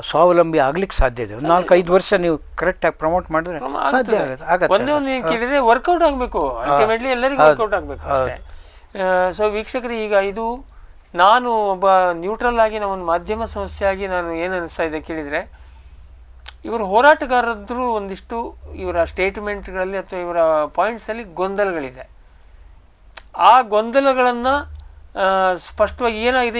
ಸ್ವಾವಲಂಬಿ ಆಗ್ಲಿಕ್ಕೆ ಸಾಧ್ಯ ಇದೆ. 4-5 ವರ್ಷ ನೀವು ಕರೆಕ್ಟಾಗಿ ಪ್ರಮೋಟ್ ಮಾಡಿದ್ರೆ ಸಾಧ್ಯ ಆಗುತ್ತೆ. ಒಂದೇ ಒಂದು ಕೇಳಿದ್ರೆ ವರ್ಕೌಟ್ ಆಗಬೇಕು, ಅಲ್ಟಿಮೇಟ್ಲಿ ಎಲ್ಲರಿಗೂ ವರ್ಕೌಟ್ ಆಗಬೇಕು ಅಷ್ಟೇ. ಸೊ ವೀಕ್ಷಕರು, ಈಗ ಇದು ನಾನು ಒಬ್ಬ ನ್ಯೂಟ್ರಲ್ ಆಗಿ ನಾವು ಒಂದು ಮಾಧ್ಯಮ ಸಂಸ್ಥೆಯಾಗಿ ನಾನು ಏನು ಅನಿಸ್ತಾ ಇದೆ ಕೇಳಿದರೆ, ಇವರು ಹೋರಾಟಗಾರದ್ರು ಒಂದಿಷ್ಟು ಇವರ ಸ್ಟೇಟ್ಮೆಂಟ್ಗಳಲ್ಲಿ ಅಥವಾ ಇವರ ಪಾಯಿಂಟ್ಸಲ್ಲಿ ಗೊಂದಲಗಳಿದೆ. ಆ ಗೊಂದಲಗಳನ್ನು ಸ್ಪಷ್ಟವಾಗಿ ಏನಾಗಿದೆ